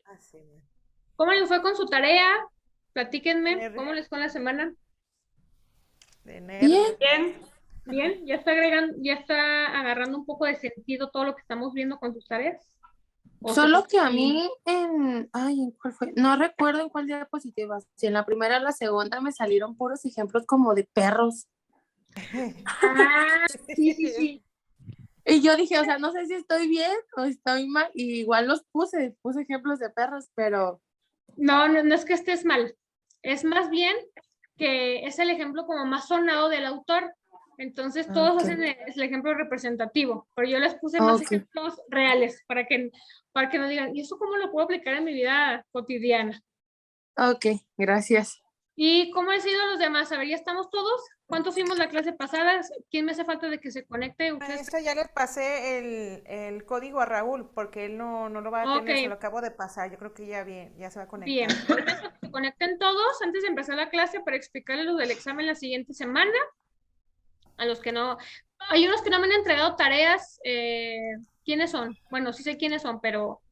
Así, ¿Cómo les fue con su tarea? de Platíquenme, ¿cómo nervios, les fue la semana? de Bien, nervios, Bien, maestra. bien, ya está agregando, ya está agarrando un poco de sentido todo lo que estamos viendo con sus tareas. O se solo que a y mí ¿en cuál fue? No recuerdo en cuál diapositiva. Si en la primera o la segunda me salieron puros ejemplos como de perros. ah, sí, sí, sí. Y yo dije, o sea, no sé si estoy bien o estoy mal. Y igual puse ejemplos de perros, pero No, no, no es que estés mal. Es más bien que es el ejemplo como más sonado del autor. Entonces todos ok, hacen el ejemplo representativo, pero yo les puse más ok, ejemplos reales para que no digan, ¿y eso cómo lo puedo aplicar en mi vida cotidiana? ok, gracias. ¿Y cómo han sido los demás? A ver, ¿ya estamos todos? ¿Cuántos fuimos la clase pasada? ¿Quién me hace falta de que se conecte? ¿Ustedes? Maestra, ya le pasé el código a Raúl porque él no lo va a Ok, tener, se lo acabo de pasar. Yo creo que ya bien, ya se va a conectar. bien. Ahorita en cuanto se conecten todos antes de empezar la clase para explicarles lo del examen la siguiente semana. A los que no, hay unos que no me han entregado tareas. ¿Quiénes son? Bueno, sí sé quiénes son, pero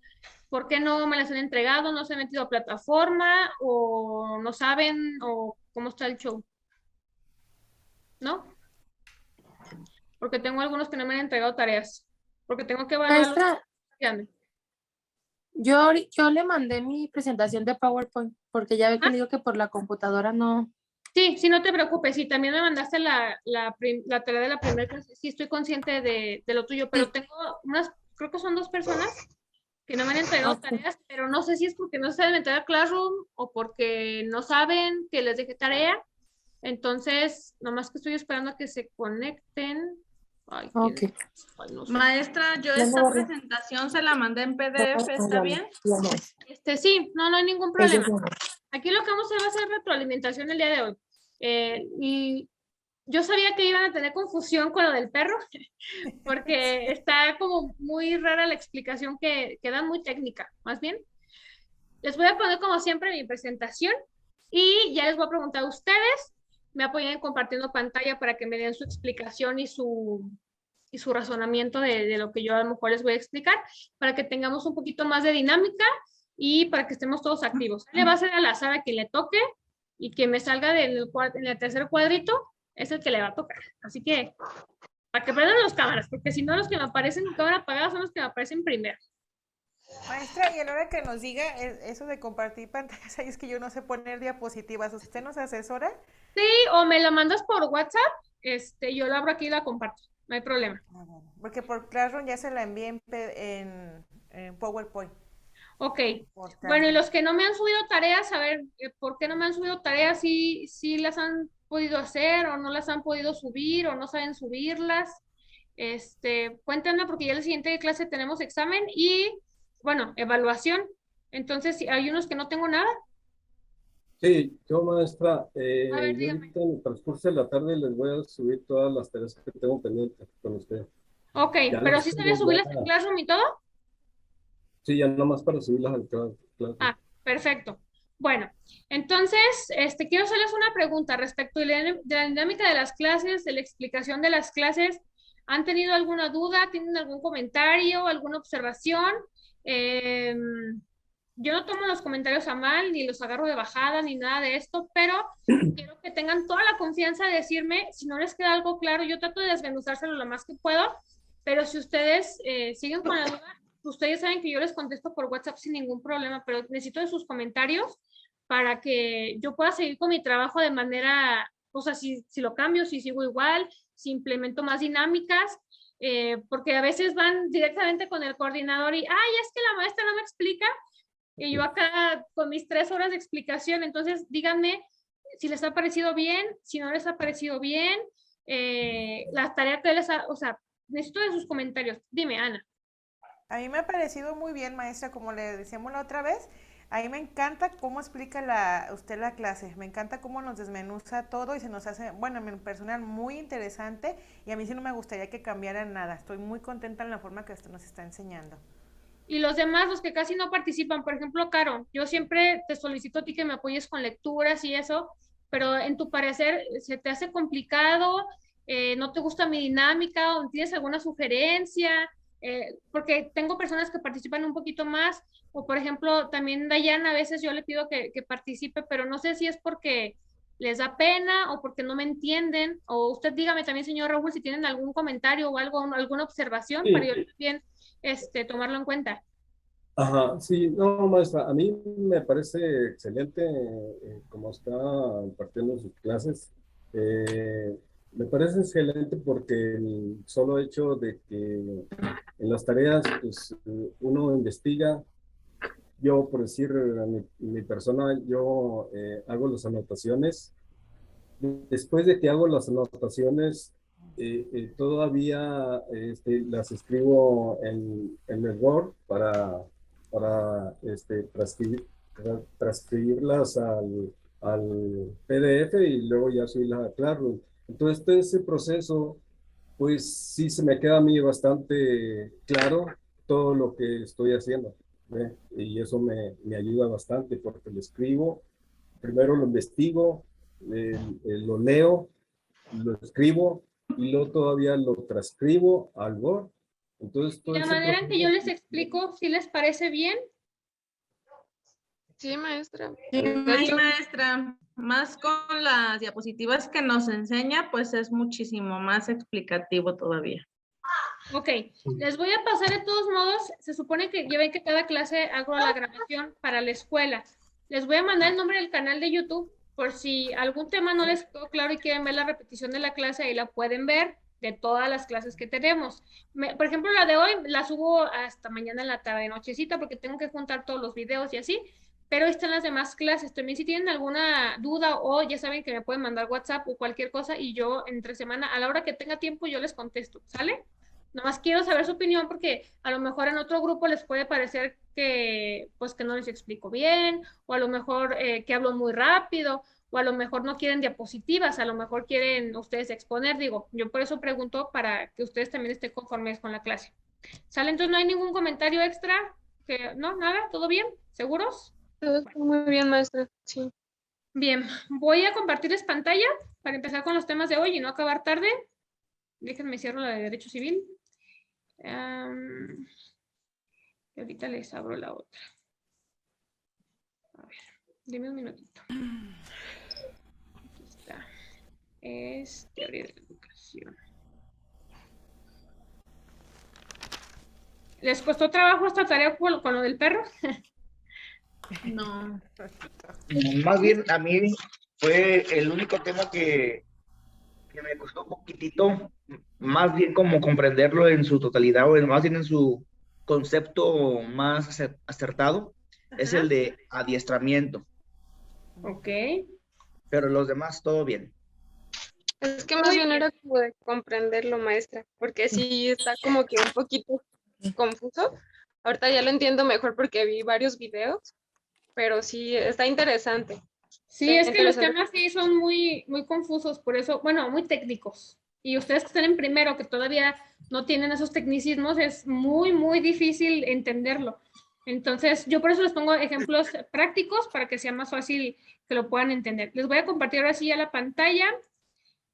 ¿por qué no me las han entregado? ¿No se han metido a plataforma? ¿O no saben? ¿O cómo está el show? ¿No? Porque tengo algunos que no me han entregado tareas. Porque tengo que evaluarlos. Maestra, Dígame. yo le mandé mi presentación de PowerPoint porque ya ve que Ah, le digo que por la computadora no. sí, sí, no te preocupes. Sí, también me mandaste la tarea de la primera clase. Sí, estoy consciente de lo tuyo, pero Sí, tengo unas, creo que son dos personas que no me han entregado ok, tareas, pero no sé si es porque no se saben meter a Classroom o porque no saben que les dejé tarea. Entonces, nomás que estoy esperando a que se conecten. Ay, ¿quién? ok. Ay, no sé. Maestra, yo Ya me esta borré. presentación se la mandé en Ya PDF, ¿está me- bien? ya no. Sí, no, no hay ningún Ellos problema. no. Aquí lo que vamos a hacer va a ser retroalimentación el día de hoy. Y yo sabía que iban a tener confusión con lo del perro, porque está como muy rara la explicación que da, muy técnica, más bien. Les voy a poner como siempre mi presentación y ya les voy a preguntar a ustedes, me apoyan compartiendo pantalla para que me den su explicación y su razonamiento de lo que yo a lo mejor les voy a explicar, para que tengamos un poquito más de dinámica y para que estemos todos activos. Le va a ser al azar a quien le toque y que me salga en el tercer cuadrito es el que le va a tocar. Así que para que prendan las cámaras, porque si no los que me aparecen con cámara apagada son los que me aparecen primero. Maestra, y a la hora que nos diga eso de compartir pantallas, ahí es que yo no sé poner diapositivas. ¿Usted nos asesora? Sí, o me la mandas por WhatsApp, yo la abro aquí y la comparto, no hay problema. Ah, bueno, porque por Classroom ya se la envié en PowerPoint. Ok, Por bueno, y Classroom. los que no me han subido tareas, a ver, ¿por qué no me han subido tareas? Si las han podido hacer o no las han podido subir o no saben subirlas. Cuéntenme porque ya en la siguiente clase tenemos examen y, bueno, evaluación. Entonces, si hay unos que no tengo nada, Sí, yo maestra, a ver, yo dígame. ahorita en el transcurso de la tarde les voy a subir todas las tareas que tengo pendientes con usted. Ok, Ya pero las sí sabía tengo, ya, subirlas en Classroom y todo. sí, ya nomás para subirlas al clase. Ah, perfecto. Bueno, entonces, quiero hacerles una pregunta respecto de la dinámica de las clases, de la explicación de las clases. ¿Han tenido alguna duda? ¿Tienen algún comentario, alguna observación? Eh, yo no tomo los comentarios a mal, ni los agarro de bajada, ni nada de esto, pero quiero que tengan toda la confianza de decirme si no les queda algo claro. Yo trato de desmenuzárselo lo más que puedo, pero si ustedes siguen con la duda, ustedes saben que yo les contesto por WhatsApp sin ningún problema, pero necesito de sus comentarios para que yo pueda seguir con mi trabajo de manera, o sea, si lo cambio, si sigo igual, si implemento más dinámicas, porque a veces van directamente con el coordinador y, ay, es que la maestra no me explica, y yo acá con mis 3 horas de explicación, entonces díganme si les ha parecido bien, si no les ha parecido bien, la tarea que les ha, o sea, necesito de sus comentarios. Dime, Ana. A mí me ha parecido muy bien, maestra, como le decíamos la otra vez. A mí me encanta cómo explica usted la clase. Me encanta cómo nos desmenuza todo y se nos hace, bueno, en personal, muy interesante. Y a mí sí no me gustaría que cambiara nada. Estoy muy contenta en la forma que usted nos está enseñando. Y los demás, los que casi no participan, por ejemplo, Caro, yo siempre te solicito a ti que me apoyes con lecturas y eso, pero en tu parecer se te hace complicado, no te gusta mi dinámica o tienes alguna sugerencia, porque tengo personas que participan un poquito más O por ejemplo, también Dayana, a veces yo le pido que participe, pero no sé si es porque les da pena o porque no me entienden. O usted dígame también, señor Raúl, si tienen algún comentario o algo, alguna observación para yo Sí, también tomarlo en cuenta. ajá, sí, no, maestra, a mí me parece excelente cómo está impartiendo sus clases. Eh, Me parece excelente porque el solo hecho de que en las tareas, pues, uno investiga. Yo, por decir, mi persona, yo hago las anotaciones. Después de que hago las anotaciones, todavía las escribo en el Word para transcribirlas al PDF y luego ya subirlas a Classroom. Entonces, todo ese proceso, pues sí se me queda a mí bastante claro todo lo que estoy haciendo, ¿ve? Y eso me ayuda bastante porque lo escribo, primero lo investigo, lo leo, lo escribo y luego todavía lo transcribo al Word. Entonces, Y todo la ese manera en que yo proceso, les explico, si les parece bien. Sí, maestra. Sí, De hecho, maestra, más con las diapositivas que nos enseña, pues es muchísimo más explicativo todavía. Ok, les voy a pasar de todos modos, se supone que ya ven que cada clase hago la grabación para la escuela. Les voy a mandar el nombre del canal de YouTube por si algún tema no les quedó claro y quieren ver la repetición de la clase, ahí la pueden ver de todas las clases que tenemos. Por ejemplo, la de hoy la subo hasta mañana en la tarde, nochecita, porque tengo que juntar todos los videos y así, pero ahí están las demás clases. También si tienen alguna duda o ya saben que me pueden mandar WhatsApp o cualquier cosa y yo entre semana, a la hora que tenga tiempo, yo les contesto, ¿sale? Nomás quiero saber su opinión porque a lo mejor en otro grupo les puede parecer que, pues, que no les explico bien, o a lo mejor que hablo muy rápido, o a lo mejor no quieren diapositivas, a lo mejor quieren ustedes exponer. Digo, yo por eso pregunto para que ustedes también estén conformes con la clase. ¿Sale? Entonces no hay ningún comentario extra. No, nada, ¿todo bien? ¿Seguros? todo está muy bien, maestra. Sí. Bien, voy a compartirles pantalla para empezar con los temas de hoy y no acabar tarde. Déjenme cierro la de Derecho Civil. Y ahorita les abro la otra. A ver, dime un minutito. Aquí está. Es teoría de la educación. ¿Les costó trabajo esta tarea con lo del perro? No. Más bien, a mí fue el único tema que me costó un poquitito, más bien como comprenderlo en su totalidad, o más bien en su concepto más acertado, es Ajá. el de adiestramiento, Ok. pero los demás todo bien. Es que más bien era como de comprenderlo, maestra, porque sí está como que un poquito confuso. Ahorita ya lo entiendo mejor porque vi varios videos, pero sí está interesante. Sí, Está es que los interesante. temas sí son muy, muy confusos, por eso, bueno, muy técnicos. Y ustedes que están en primero, que todavía no tienen esos tecnicismos, es muy, muy difícil entenderlo. Entonces, yo por eso les pongo ejemplos prácticos para que sea más fácil que lo puedan entender. Les voy a compartir ahora sí ya la pantalla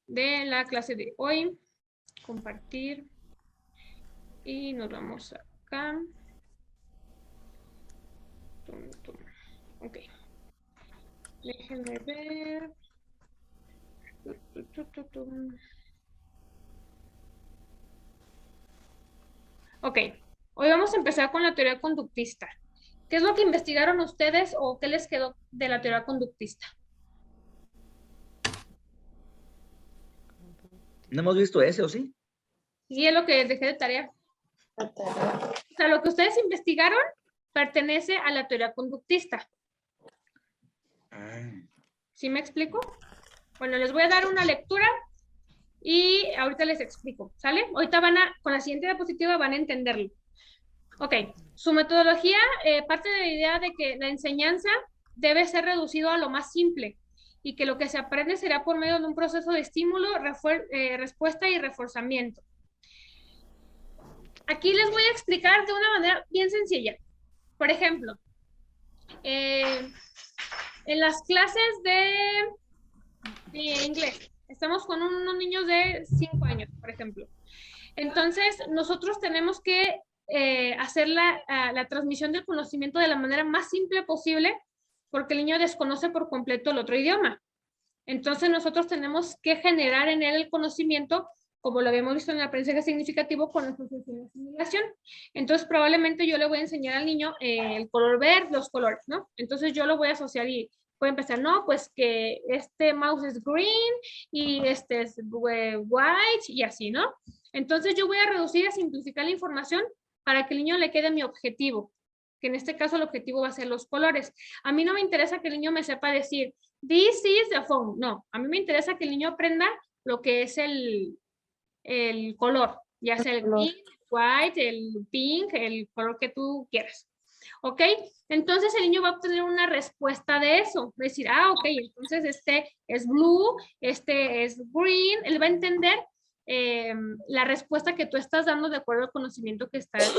de la clase de hoy. Compartir. Y nos vamos acá. Ok. Déjenme ver. Ok, hoy vamos a empezar con la teoría conductista. ¿Qué es lo que investigaron ustedes o qué les quedó de la teoría conductista? ¿No hemos visto ese o sí? Sí, es lo que dejé de tarea. O sea, lo que ustedes investigaron pertenece a la teoría conductista. ¿Sí me explico? Bueno, les voy a dar una lectura y ahorita les explico, ¿sale? Ahorita con la siguiente diapositiva van a entenderlo. Ok, su metodología parte de la idea de que la enseñanza debe ser reducido a lo más simple y que lo que se aprende será por medio de un proceso de estímulo, respuesta y reforzamiento. Aquí les voy a explicar de una manera bien sencilla. Por ejemplo, en las clases de inglés, estamos con unos niños de 5 años, por ejemplo. Entonces, nosotros tenemos que hacer la transmisión del conocimiento de la manera más simple posible, porque el niño desconoce por completo el otro idioma. Entonces nosotros tenemos que generar en él el conocimiento, como lo habíamos visto en el aprendizaje significativo, con la asociación de asimilación. Entonces probablemente yo le voy a enseñar al niño el color verde, los colores, ¿no? Entonces yo lo voy a asociar y voy a empezar, no, pues que este mouse es green y este es white y así, ¿no? Entonces yo voy a reducir y a simplificar la información para que el niño le quede mi objetivo, que en este caso el objetivo va a ser los colores. A mí no me interesa que el niño me sepa decir, this is the phone. No, a mí me interesa que el niño aprenda lo que es el color, ya sea el green, el white, el pink, el color que tú quieras. ¿Ok? Entonces el niño va a obtener una respuesta de eso. Va a decir, ah, ok, entonces este es blue, este es green. Él va a entender la respuesta que tú estás dando de acuerdo al conocimiento que estás.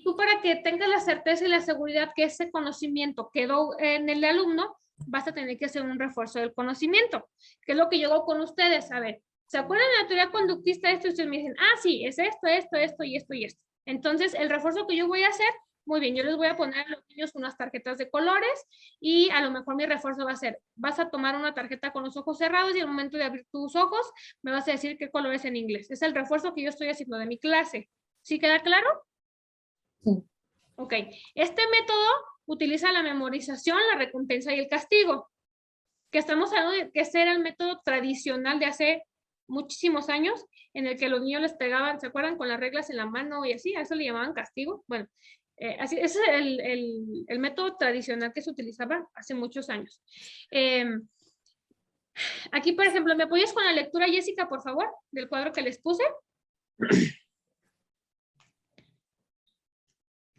Tú, para que tengas la certeza y la seguridad que ese conocimiento quedó en el alumno, vas a tener que hacer un refuerzo del conocimiento, que es lo que yo hago con ustedes. A ver, ¿se acuerdan de la teoría conductista? Esto, y ustedes me dicen, ah, sí, es esto, esto, esto y esto y esto. Entonces, el refuerzo que yo voy a hacer, muy bien, yo les voy a poner a los niños unas tarjetas de colores y a lo mejor mi refuerzo va a ser, vas a tomar una tarjeta con los ojos cerrados y al momento de abrir tus ojos me vas a decir qué color es en inglés. Es el refuerzo que yo estoy haciendo de mi clase. ¿Sí queda claro? Sí. Ok. Este método utiliza la memorización, la recompensa y el castigo. Que estamos hablando de que ese era el método tradicional de hace muchísimos años, en el que los niños les pegaban, ¿se acuerdan? Con las reglas en la mano y así, a eso le llamaban castigo. Bueno, así, ese es el método tradicional que se utilizaba hace muchos años. Aquí, por ejemplo, ¿me apoyas con la lectura, Jessica, por favor, del cuadro que les puse?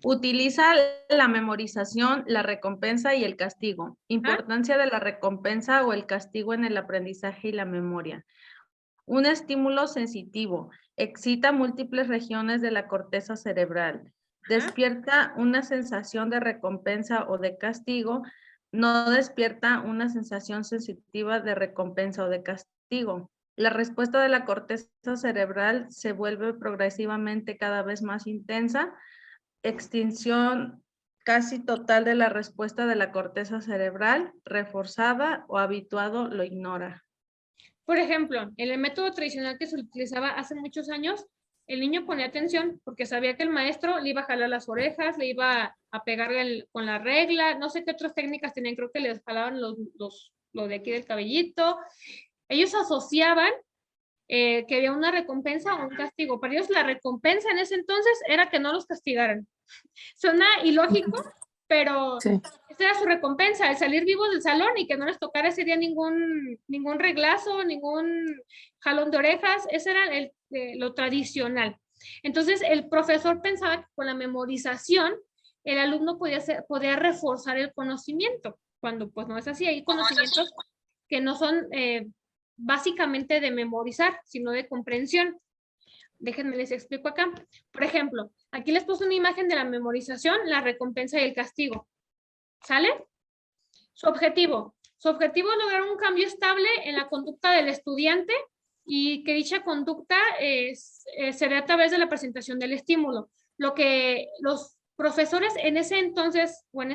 Utiliza la memorización, la recompensa y el castigo. Importancia de la recompensa o el castigo en el aprendizaje y la memoria. Un estímulo sensitivo. Excita múltiples regiones de la corteza cerebral. Despierta una sensación de recompensa o de castigo. No despierta una sensación sensitiva de recompensa o de castigo. La respuesta de la corteza cerebral se vuelve progresivamente cada vez más intensa. Extinción casi total de la respuesta de la corteza cerebral, reforzada o habituado lo ignora. Por ejemplo, en el método tradicional que se utilizaba hace muchos años, el niño ponía atención porque sabía que el maestro le iba a jalar las orejas, le iba a pegar con la regla, no sé qué otras técnicas tenían, creo que les jalaban lo de aquí del cabellito. Ellos asociaban que había una recompensa o un castigo. Para ellos la recompensa en ese entonces era que no los castigaran. Suena ilógico, pero Sí. esa era su recompensa, el salir vivos del salón y que no les tocara ese día ningún reglazo, ningún jalón de orejas. Ese era lo tradicional. Entonces el profesor pensaba que con la memorización el alumno podía reforzar el conocimiento, cuando pues no es así. Hay conocimientos que no son básicamente de memorizar, sino de comprensión. Déjenme les explico acá. Por ejemplo, aquí les puse una imagen de la memorización, la recompensa y el castigo. ¿Sale? Su objetivo es lograr un cambio estable en la conducta del estudiante y que dicha conducta se dé a través de la presentación del estímulo. Lo que los profesores en ese entonces, o en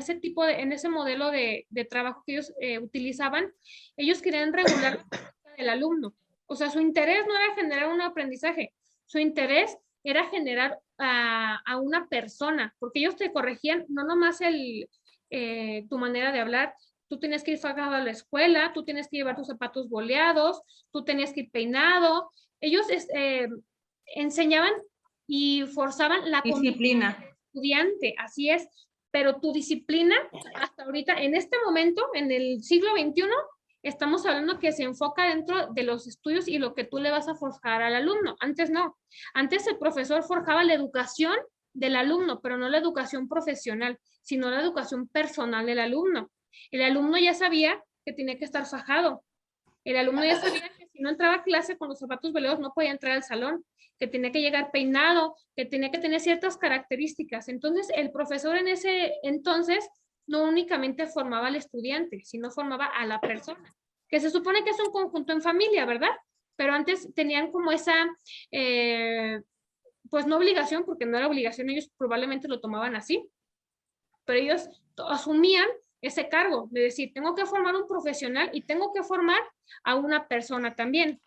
ese modelo de trabajo que ellos utilizaban, ellos querían regular la conducta del alumno. O sea, su interés no era generar un aprendizaje, su interés era generar a una persona, porque ellos te corregían no nomás tu manera de hablar. Tú tienes que ir fajado a la escuela, tú tienes que llevar tus zapatos boleados, tú tenías que ir peinado. Ellos enseñaban y forzaban la disciplina del estudiante, así es. Pero tu disciplina, hasta ahorita, en este momento, en el siglo XXI, estamos hablando que se enfoca dentro de los estudios y lo que tú le vas a forjar al alumno. Antes no. Antes el profesor forjaba la educación del alumno, pero no la educación profesional, sino la educación personal del alumno. El alumno ya sabía que tenía que estar fajado. El alumno ya sabía que si no entraba a clase con los zapatos velados no podía entrar al salón, que tenía que llegar peinado, que tenía que tener ciertas características. Entonces, el profesor en ese entonces no únicamente formaba al estudiante, sino formaba a la persona, que se supone que es un conjunto en familia, ¿verdad? Pero antes tenían como esa pues no obligación, porque no era obligación, ellos probablemente lo tomaban así, pero ellos asumían ese cargo de decir, tengo que formar un profesional y tengo que formar a una persona también,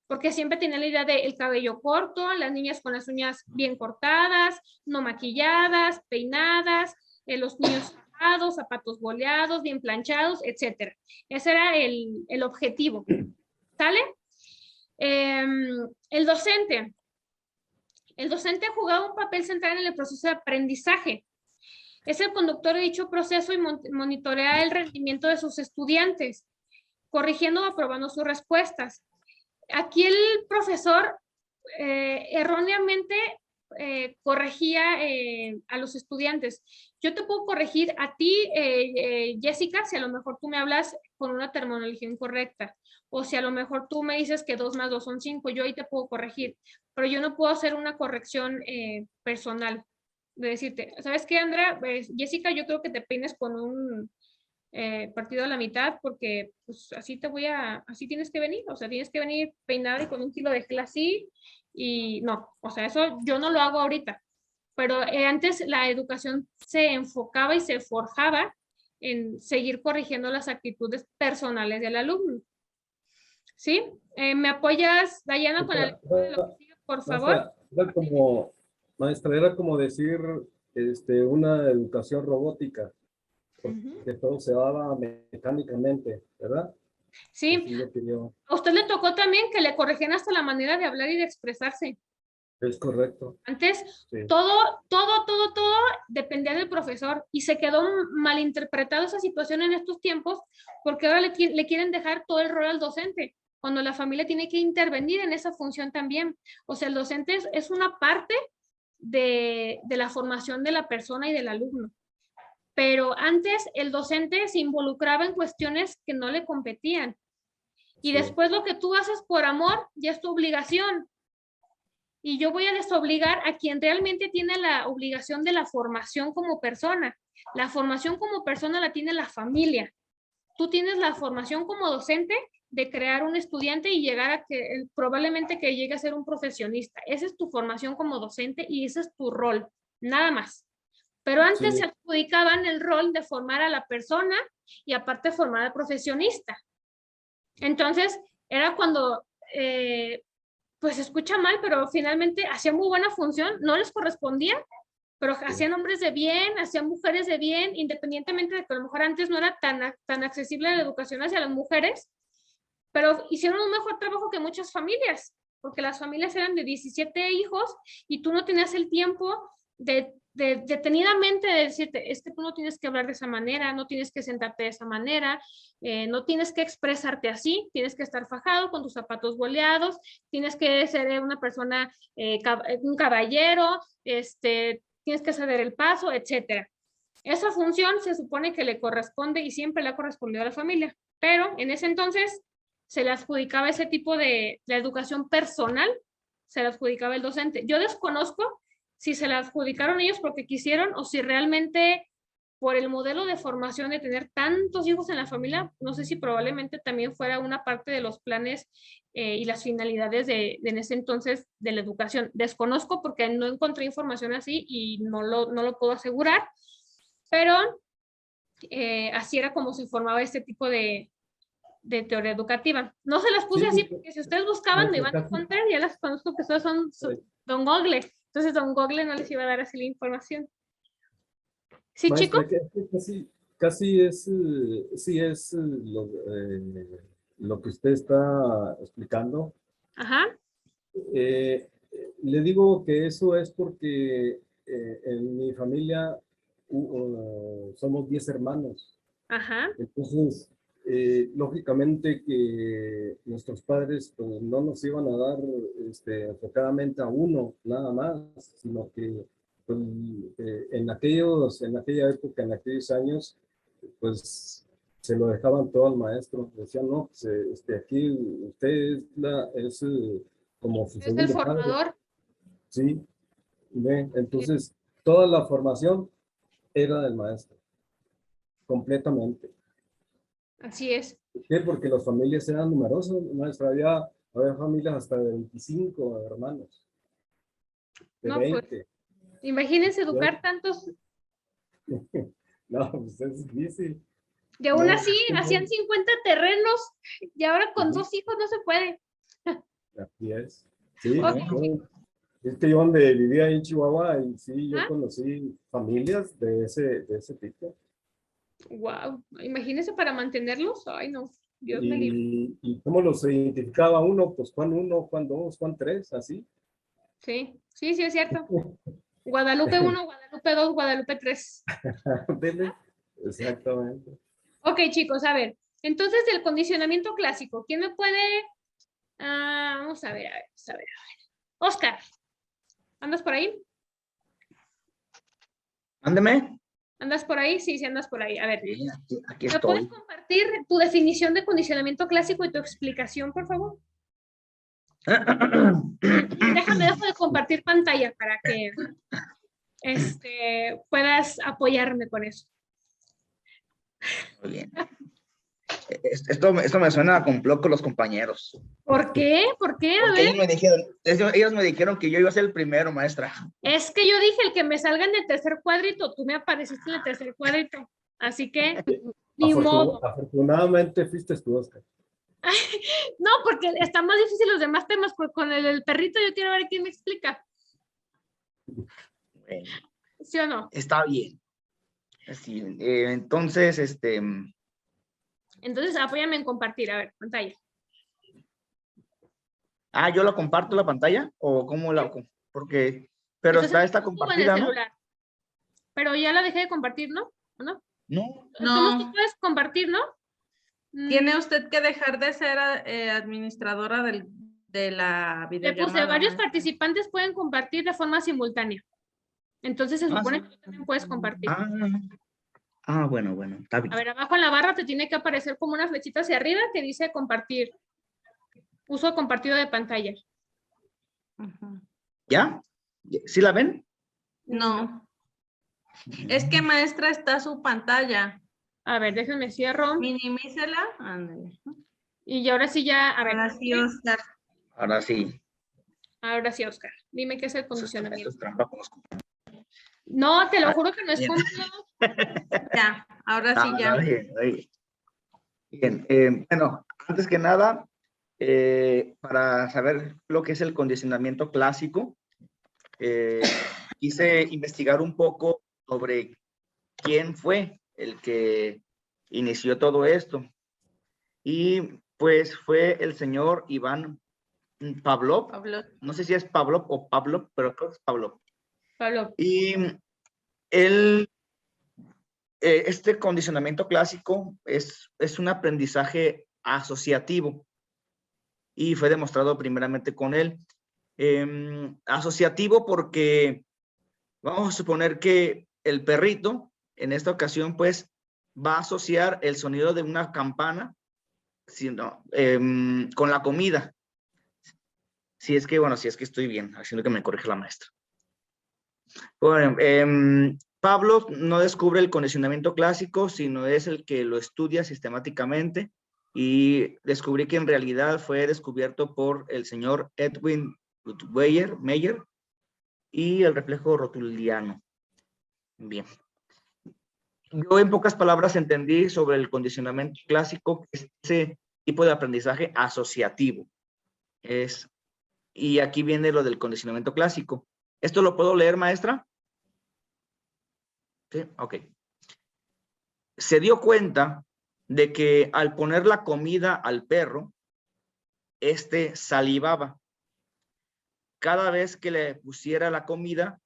porque siempre tenía la idea de el cabello corto, las niñas con las uñas bien cortadas, no maquilladas, peinadas, los niños zapatos boleados, bien planchados, etcétera. Ese era el objetivo. ¿Sale? El docente. El docente ha jugado un papel central en el proceso de aprendizaje. Es el conductor de dicho proceso y monitorea el rendimiento de sus estudiantes, corrigiendo o aprobando sus respuestas. Aquí el profesor erróneamente corregía a los estudiantes. Yo te puedo corregir a ti, Jessica, si a lo mejor tú me hablas con una terminología incorrecta, o si a lo mejor tú me dices que 2 más 2 son 5, yo ahí te puedo corregir, pero yo no puedo hacer una corrección personal, de decirte, ¿sabes qué, Andrea? Jessica, yo creo que te peines con un partido a la mitad, porque pues así así tienes que venir, o sea, tienes que venir peinada y con un kilo de gel así, y no, o sea, eso yo no lo hago ahorita, pero antes la educación se enfocaba y se forjaba en seguir corrigiendo las actitudes personales del alumno. ¿Sí? ¿Me apoyas, Dayana, con la lectura de lo que sigue, por favor? Maestra, era como decir una educación robótica, porque todo se daba mecánicamente, ¿verdad? Sí. A usted le tocó también que le corrigieran hasta la manera de hablar y de expresarse. Es correcto. Antes, sí. todo dependía del profesor y se quedó malinterpretado esa situación en estos tiempos porque ahora le quieren dejar todo el rol al docente, cuando la familia tiene que intervenir en esa función también. O sea, el docente es una parte de la formación de la persona y del alumno. Pero antes el docente se involucraba en cuestiones que no le competían. Y después lo que tú haces por amor ya es tu obligación. Y yo voy a desobligar a quien realmente tiene la obligación de la formación como persona. La formación como persona la tiene la familia. Tú tienes la formación como docente de crear un estudiante y llegar a que probablemente que llegue a ser un profesionista. Esa es tu formación como docente y ese es tu rol, nada más. Pero antes se adjudicaban el rol de formar a la persona y aparte formar al profesionista. Entonces, era cuando pues se escucha mal, pero finalmente hacían muy buena función, no les correspondía, pero hacían hombres de bien, hacían mujeres de bien, independientemente de que a lo mejor antes no era tan accesible la educación hacia las mujeres, pero hicieron un mejor trabajo que muchas familias, porque las familias eran de 17 hijos y tú no tenías el tiempo de detenidamente de decirte, es que tú no tienes que hablar de esa manera, no tienes que sentarte de esa manera, no tienes que expresarte así, tienes que estar fajado con tus zapatos boleados, tienes que ser una persona, un caballero, tienes que saber el paso, etcétera. Esa función se supone que le corresponde y siempre le ha correspondido a la familia, pero en ese entonces se le adjudicaba ese tipo de educación personal, se le adjudicaba el docente. Yo desconozco si se la adjudicaron ellos porque quisieron o si realmente por el modelo de formación de tener tantos hijos en la familia, no sé si probablemente también fuera una parte de los planes y las finalidades en ese entonces de la educación. Desconozco porque no encontré información así y no lo puedo asegurar, pero así era como se formaba este tipo de teoría educativa. No se las puse así porque si ustedes buscaban me iban a encontrar, ya las conozco que son Don Google. Entonces Don Google no les iba a dar así la información. ¿Sí, Maestra, chicos? casi es lo que usted está explicando. Ajá. Le digo que eso es porque en mi familia somos 10 hermanos. Ajá. Entonces, lógicamente que nuestros padres pues, no nos iban a dar enfocadamente a uno nada más, sino que pues, en aquella época, en aquellos años, pues se lo dejaban todo al maestro. Decían, no, pues, aquí usted es como su Es el segundo padre. formador. Sí, entonces toda la formación era del maestro, completamente. Así es. ¿Por qué? Porque las familias eran numerosas, maestra, había familias hasta de 25 hermanos. de No, pues, 20. imagínense educar tantos, No, pues es difícil. y aún No, así hacían 50 terrenos, y ahora con Ujú. 2 hijos no se puede. Así es. Sí, Ok. es que yo donde vivía ahí en Chihuahua, y sí, yo ¿Ah? conocí familias de ese tipo. Wow, imagínense para mantenerlos. Ay, no, Dios me libre. Y cómo los identificaba uno, pues Juan 1, Juan 2, Juan 3, así. Sí, sí, sí, es cierto. Guadalupe 1, Guadalupe 2, Guadalupe 3. Dele. Exactamente. Ok, chicos, a ver. Entonces, del condicionamiento clásico, ¿quién me puede? Vamos a ver, a ver, a ver. Oscar, ¿andas por ahí? Mándeme. ¿Andas por ahí? Sí, sí, andas por ahí. A ver, Sí, aquí ¿me puedes estoy. compartir tu definición de condicionamiento clásico y tu explicación, por favor? Dejo de compartir pantalla para que puedas apoyarme con eso. Muy bien. Esto me suena a complot con los compañeros. ¿Por qué? ¿Por qué? A Porque ver. ellos me dijeron que yo iba a ser el primero, maestra. Es que yo dije el que me salga en el tercer cuadrito, tú me apareciste en el tercer cuadrito. Así que, ni modo. Afortunadamente fuiste tú, Oscar. No, porque está más difícil los demás temas. Con el perrito yo quiero ver quién me explica. Bueno, ¿Sí o no? está bien. Así, entonces, Entonces, apóyame en compartir. A ver, pantalla. ¿yo la comparto la pantalla? ¿O cómo la...? Porque, pero Entonces, está tú en el compartida, ¿no? celular. Pero ya la dejé de compartir, ¿no? ¿O no? No. ¿Cómo tú No, puedes compartir, no? tiene usted que dejar de ser administradora de la Le puse videollamada, varios maestra. participantes pueden compartir de forma simultánea. Entonces se supone Sí. que tú también puedes compartir. Bueno, está A bien. ver, abajo en la barra te tiene que aparecer como una flechita hacia arriba que dice compartir. Uso compartido de pantalla. Ujú. ¿Ya? ¿Sí la ven? No. Es que, maestra, está su pantalla. A ver, déjenme cierro. Minimícela. Ándale. Y ahora sí ya, a ver. Ahora sí, Oscar. Ahora sí. Ahora sí, Oscar. Dime qué es el Eso es condicionamiento. trampa con los compañeros. No, te lo juro que no es conmigo. Ya, ahora sí, ya. Bien. Bueno, antes que nada, para saber lo que es el condicionamiento clásico, quise investigar un poco sobre quién fue el que inició todo esto. Y pues fue el señor Iván Pavlov. No sé si es Pavlov o Pavlov, pero creo que es Pavlov. Pablo. Y él, este condicionamiento clásico es un aprendizaje asociativo y fue demostrado primeramente con él. Asociativo porque vamos a suponer que el perrito en esta ocasión pues va a asociar el sonido de una campana con la comida. Si es que estoy bien, haciendo que me corrija la maestra. Bueno, Pablo no descubre el condicionamiento clásico, sino es el que lo estudia sistemáticamente y descubrí que en realidad fue descubierto por el señor Edwin Meyer y el reflejo rotuliano. Bien. Yo en pocas palabras entendí sobre el condicionamiento clásico, que es ese tipo de aprendizaje asociativo. Y aquí viene lo del condicionamiento clásico. ¿Esto lo puedo leer, maestra? Sí, ok. Se dio cuenta de que al poner la comida al perro, este salivaba. Cada vez que le pusiera la comida,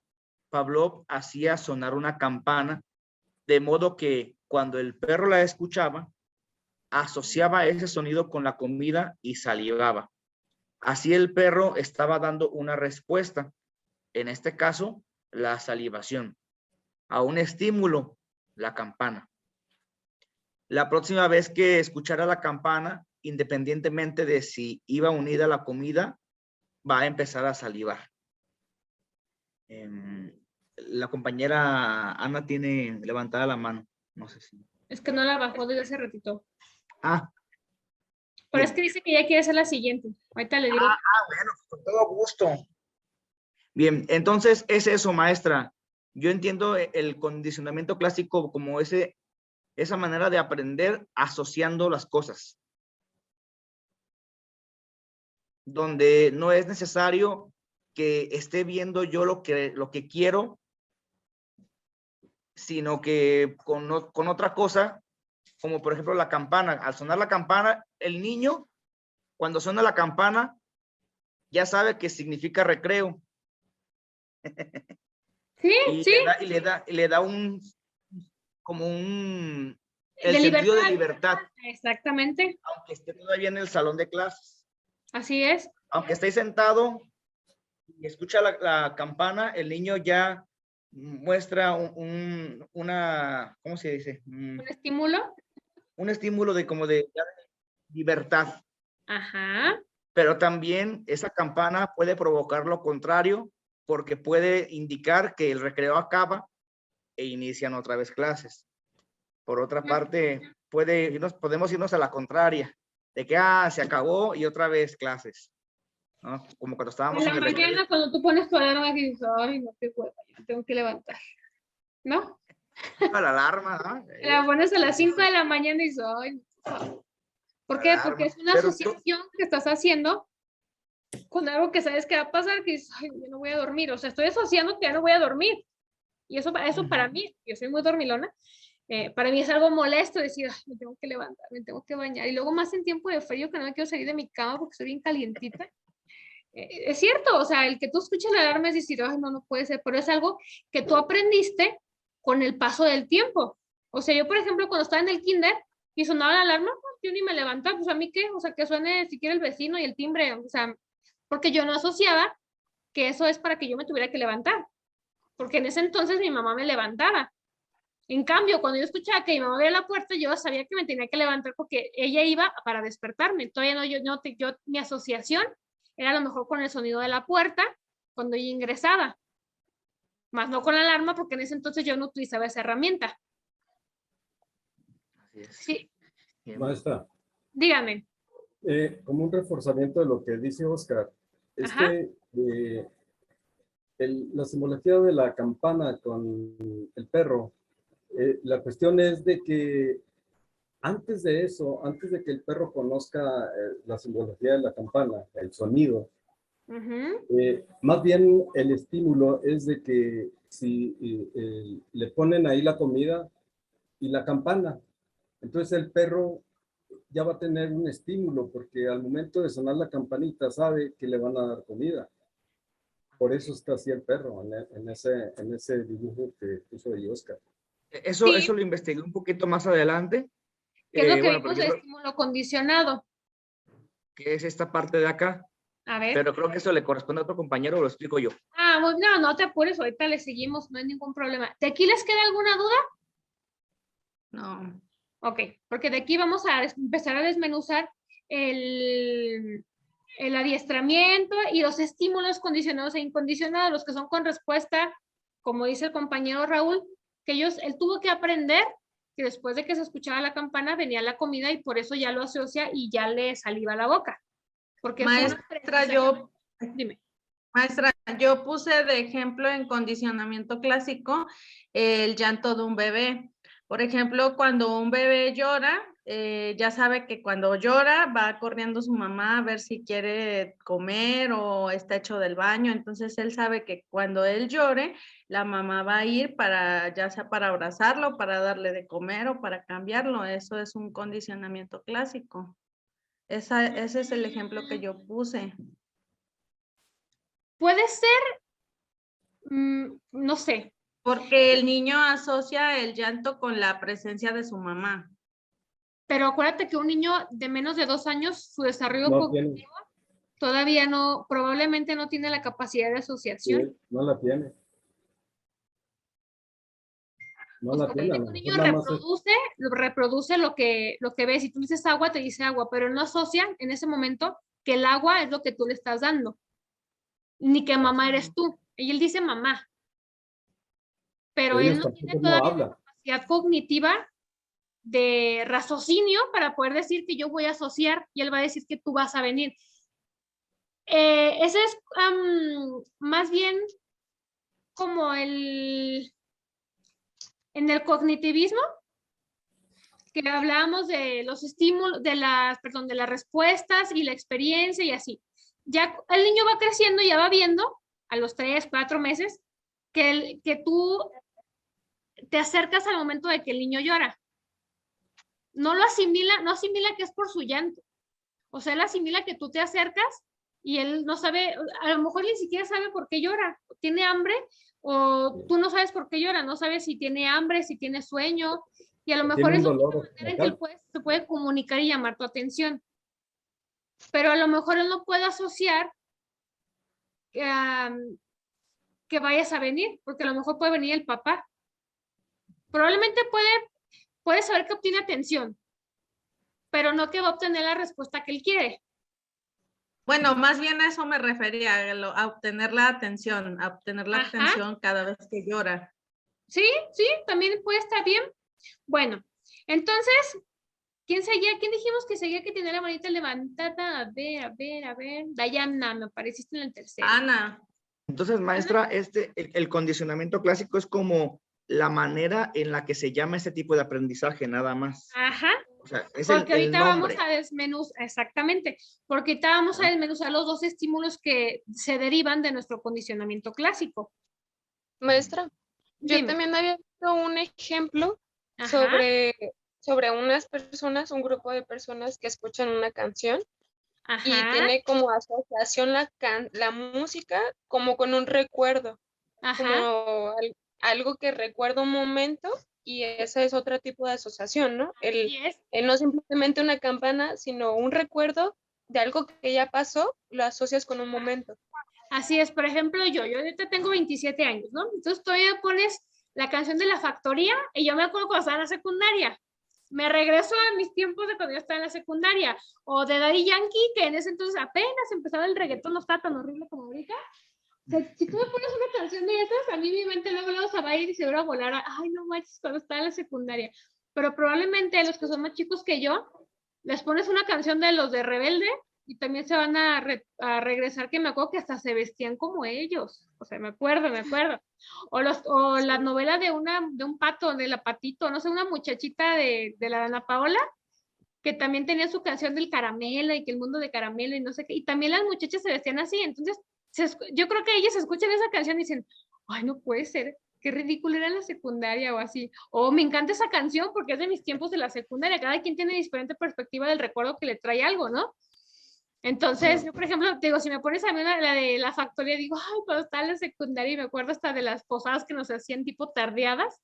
Pavlov hacía sonar una campana, de modo que cuando el perro la escuchaba, asociaba ese sonido con la comida y salivaba. Así el perro estaba dando una respuesta, en este caso, la salivación, a un estímulo, la campana. La próxima vez que escuchara la campana, independientemente de si iba unida a la comida, va a empezar a salivar. La compañera Ana tiene levantada la mano. No sé si. Es que no la bajó desde hace ratito. Pero Bien. es que dice que ya quiere hacer la siguiente. Ahorita le digo. Bueno, con todo gusto. Bien, entonces es eso, maestra. Yo entiendo el condicionamiento clásico como esa manera de aprender asociando las cosas, donde no es necesario que esté viendo yo lo que quiero, sino que con otra cosa, como por ejemplo la campana. Al sonar la campana, el niño, cuando suena la campana, ya sabe que significa recreo. Sí, Y sí, le da como el de sentido de libertad. libertad, Exactamente, aunque esté todavía en el salón de clases. así es. Aunque esté sentado y escucha la campana, el niño ya muestra una, ¿cómo se dice? Un estímulo. Un estímulo de como de libertad. Ajá. Pero también esa campana puede provocar lo contrario, porque puede indicar que el recreo acaba e inician otra vez clases. Por otra parte, podemos irnos a la contraria, de que se acabó y otra vez clases, ¿no? Como cuando estábamos En en la el recreo. mañana cuando tú pones tu alarma y dices, ay, no, qué hueva, ya me tengo que levantar, ¿no? A la alarma, ¿no? La pones a las 5 de la mañana y dices, ay, no, por favor. ¿Por qué? Alarma. Porque es una Pero asociación que estás haciendo con algo que sabes que va a pasar, que dices, ay, yo no voy a dormir. O sea, estoy asociando que ya no voy a dormir. Y eso para mí, yo soy muy dormilona, para mí es algo molesto decir, ay, me tengo que levantar, me tengo que bañar. Y luego más en tiempo de frío que no me quiero salir de mi cama porque estoy bien calientita. Es cierto, o sea, el que tú escuches la alarma es decir, ay, no, no puede ser, pero es algo que tú aprendiste con el paso del tiempo. O sea, yo, por ejemplo, cuando estaba en el kinder y sonaba la alarma, pues, yo ni me levantaba, pues a mí qué, o sea, que suene siquiera el vecino y el timbre, o sea, porque yo no asociaba que eso es para que yo me tuviera que levantar, porque en ese entonces mi mamá me levantaba. En cambio, cuando yo escuchaba que mi mamá abría la puerta, yo sabía que me tenía que levantar porque ella iba para despertarme. Todavía no, mi asociación era a lo mejor con el sonido de la puerta cuando ella ingresaba, más no con la alarma porque en ese entonces yo no utilizaba esa herramienta. así es. Sí, Maestra, dígame. como un reforzamiento de lo que dice Oscar, es Ajá. que la simbología de la campana con el perro, la cuestión es de que antes de eso, antes de que el perro conozca la simbología de la campana, el sonido, más bien el estímulo es de que si le ponen ahí la comida y la campana, entonces el perro ya va a tener un estímulo porque al momento de sonar la campanita sabe que le van a dar comida. Por eso está así el perro en ese dibujo que puso ahí Oscar. Eso Sí, lo investigué un poquito más adelante. que es lo que Bueno, vimos pero de yo creo estímulo condicionado. que es esta parte de acá, A ver. pero creo que eso le corresponde a otro compañero, lo explico yo. No, no te apures, ahorita le seguimos, no hay ningún problema. ¿De aquí les queda alguna duda? No. Ok, porque de aquí vamos a empezar a desmenuzar el adiestramiento y los estímulos condicionados e incondicionados, los que son con respuesta, como dice el compañero Raúl, que él tuvo que aprender que después de que se escuchaba la campana venía la comida y por eso ya lo asocia y ya le saliva la boca. Porque Maestra, Dime. Maestra, yo puse de ejemplo en condicionamiento clásico el llanto de un bebé. Por ejemplo, cuando un bebé llora, ya sabe que cuando llora va corriendo su mamá a ver si quiere comer o está hecho del baño. Entonces él sabe que cuando él llore, la mamá va a ir ya sea para abrazarlo, para darle de comer o para cambiarlo. Eso es un condicionamiento clásico. Ese es el ejemplo que yo puse. Puede ser, no sé. Porque el niño asocia el llanto con la presencia de su mamá. Pero acuérdate que un niño de menos de 2 años, su desarrollo No cognitivo tiene, todavía no, probablemente no tiene la capacidad de asociación. sí, no la tiene. No Pues la porque tiene, a un lo niño mejor nada más es. reproduce lo que ve. Si tú dices agua, te dice agua, pero no asocia en ese momento que el agua es lo que tú le estás dando, ni que mamá eres tú. Y él dice mamá, pero él Ellos no tiene tampoco no todavía la hablan. capacidad cognitiva de raciocinio para poder decir que yo voy a asociar y él va a decir que tú vas a venir. Ese es más bien como en el cognitivismo, que hablábamos de los estímulos, de las respuestas y la experiencia y así. Ya el niño va creciendo y ya va viendo a los 3, 4 meses que tú te acercas al momento de que el niño llora. No asimila que es por su llanto. O sea, él asimila que tú te acercas y él no sabe, a lo mejor ni siquiera sabe por qué llora. Tiene hambre o tú no sabes por qué llora, no sabes si tiene hambre, si tiene sueño, y a lo mejor es la manera en que él se puede comunicar y llamar tu atención. Pero a lo mejor él no puede asociar que vayas a venir, porque a lo mejor puede venir el papá. Probablemente puede saber que obtiene atención, pero no que va a obtener la respuesta que él quiere. Bueno, más bien a eso me refería, a obtener la atención, cada vez que llora. Sí, también puede estar bien. Bueno, entonces, ¿quién seguía? ¿Quién dijimos que seguía, que tenía la manita levantada? A ver. Dayana, me apareciste en el tercero. Ana. Entonces, maestra, el condicionamiento clásico es como la manera en la que se llama este tipo de aprendizaje, nada más. Ajá. O sea, es porque el ahorita nombre. vamos a desmenuzar, exactamente, porque ahorita vamos a desmenuzar los dos estímulos que se derivan de nuestro condicionamiento clásico. Maestra, yo Dime. también había visto un ejemplo Ajá. sobre unas personas, un grupo de personas que escuchan una canción. Ajá. Y tiene como asociación la música como con un recuerdo. Ajá. Como algo que recuerda un momento, y ese es otro tipo de asociación, ¿no? El no simplemente una campana, sino un recuerdo de algo que ya pasó, lo asocias con un momento. Así es, por ejemplo, yo ahorita tengo 27 años, ¿no? Entonces todavía pones la canción de La Factoría y yo me acuerdo cuando estaba en la secundaria. Me regreso a mis tiempos de cuando yo estaba en la secundaria. O de Daddy Yankee, que en ese entonces apenas empezaba el reggaetón, no estaba tan horrible como ahorita. O sea, si tú me pones una canción de esas, a mí mi mente luego se va a ir y se va a volar. Ay, no manches, cuando estaba en la secundaria. Pero probablemente los que son más chicos que yo, les pones una canción de los de Rebelde y también se van a regresar, que me acuerdo que hasta se vestían como ellos. O sea, me acuerdo. O la novela de un pato, de la Patito, no sé, una muchachita de la Ana Paola, que también tenía su canción del caramelo y que el mundo de caramelo y no sé qué. Y también las muchachas se vestían así. Entonces, yo creo que ellas escuchan esa canción y dicen, ay, no puede ser, qué ridículo era en la secundaria o así. O me encanta esa canción porque es de mis tiempos de la secundaria. Cada quien tiene diferente perspectiva del recuerdo que le trae algo, ¿no? Entonces, yo, por ejemplo, te digo, si me pones a mí la de La Factoría, digo, ay, cuando estaba en la secundaria y me acuerdo hasta de las posadas que nos hacían tipo tardeadas.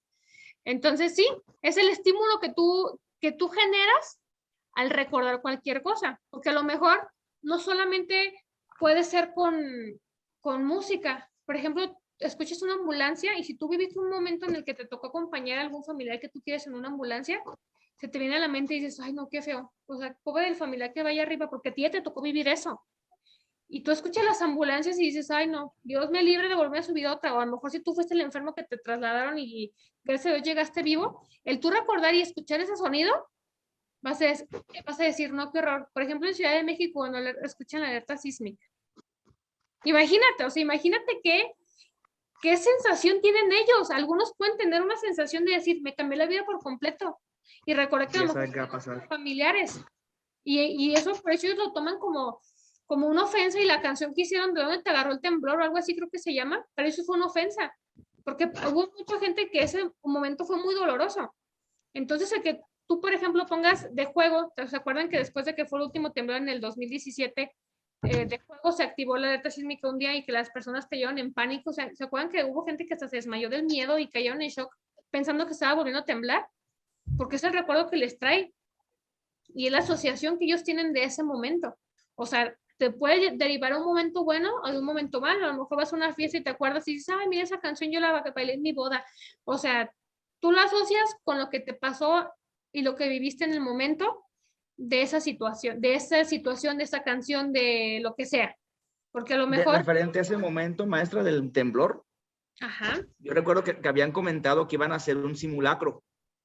Entonces, sí, es el estímulo que tú generas al recordar cualquier cosa, porque a lo mejor no solamente puede ser con música. Por ejemplo, escuchas una ambulancia y si tú viviste un momento en el que te tocó acompañar a algún familiar que tú quieres en una ambulancia, se te viene a la mente y dices, ay, no, qué feo. O sea, pobre del familiar que vaya arriba, porque a ti ya te tocó vivir eso. Y tú escuchas las ambulancias y dices, ay, no, Dios me libre de volver a subir a otra. O a lo mejor si tú fuiste el enfermo que te trasladaron y gracias a Dios llegaste vivo, el tú recordar y escuchar ese sonido, vas a decir, no, qué horror. Por ejemplo, en Ciudad de México, cuando escuchan la alerta sísmica. Imagínate qué sensación tienen ellos. Algunos pueden tener una sensación de decir, me cambié la vida por completo. Y recordé que a lo mejor son familiares. Y eso por eso ellos lo toman como una ofensa, y la canción que hicieron de dónde te agarró el temblor o algo así creo que se llama, pero eso fue una ofensa. Porque hubo mucha gente que ese momento fue muy doloroso. Entonces, el que tú, por ejemplo, pongas de juego, ¿se acuerdan que después de que fue el último temblor en el 2017, de juego se activó la alerta sísmica un día y que las personas cayeron en pánico? O sea, ¿se acuerdan que hubo gente que hasta se desmayó del miedo y cayeron en shock pensando que estaba volviendo a temblar? Porque es el recuerdo que les trae y es la asociación que ellos tienen de ese momento. O sea, te puede derivar un momento bueno o de un momento malo. A lo mejor vas a una fiesta y te acuerdas y dices, ay, mira esa canción, yo la bailé en mi boda. O sea, tú la asocias con lo que te pasó y lo que viviste en el momento de esa situación, de esa canción, de lo que sea. Porque a lo mejor... Referente a ese momento, maestra, del temblor. Ajá. Yo recuerdo que habían comentado que iban a hacer un simulacro.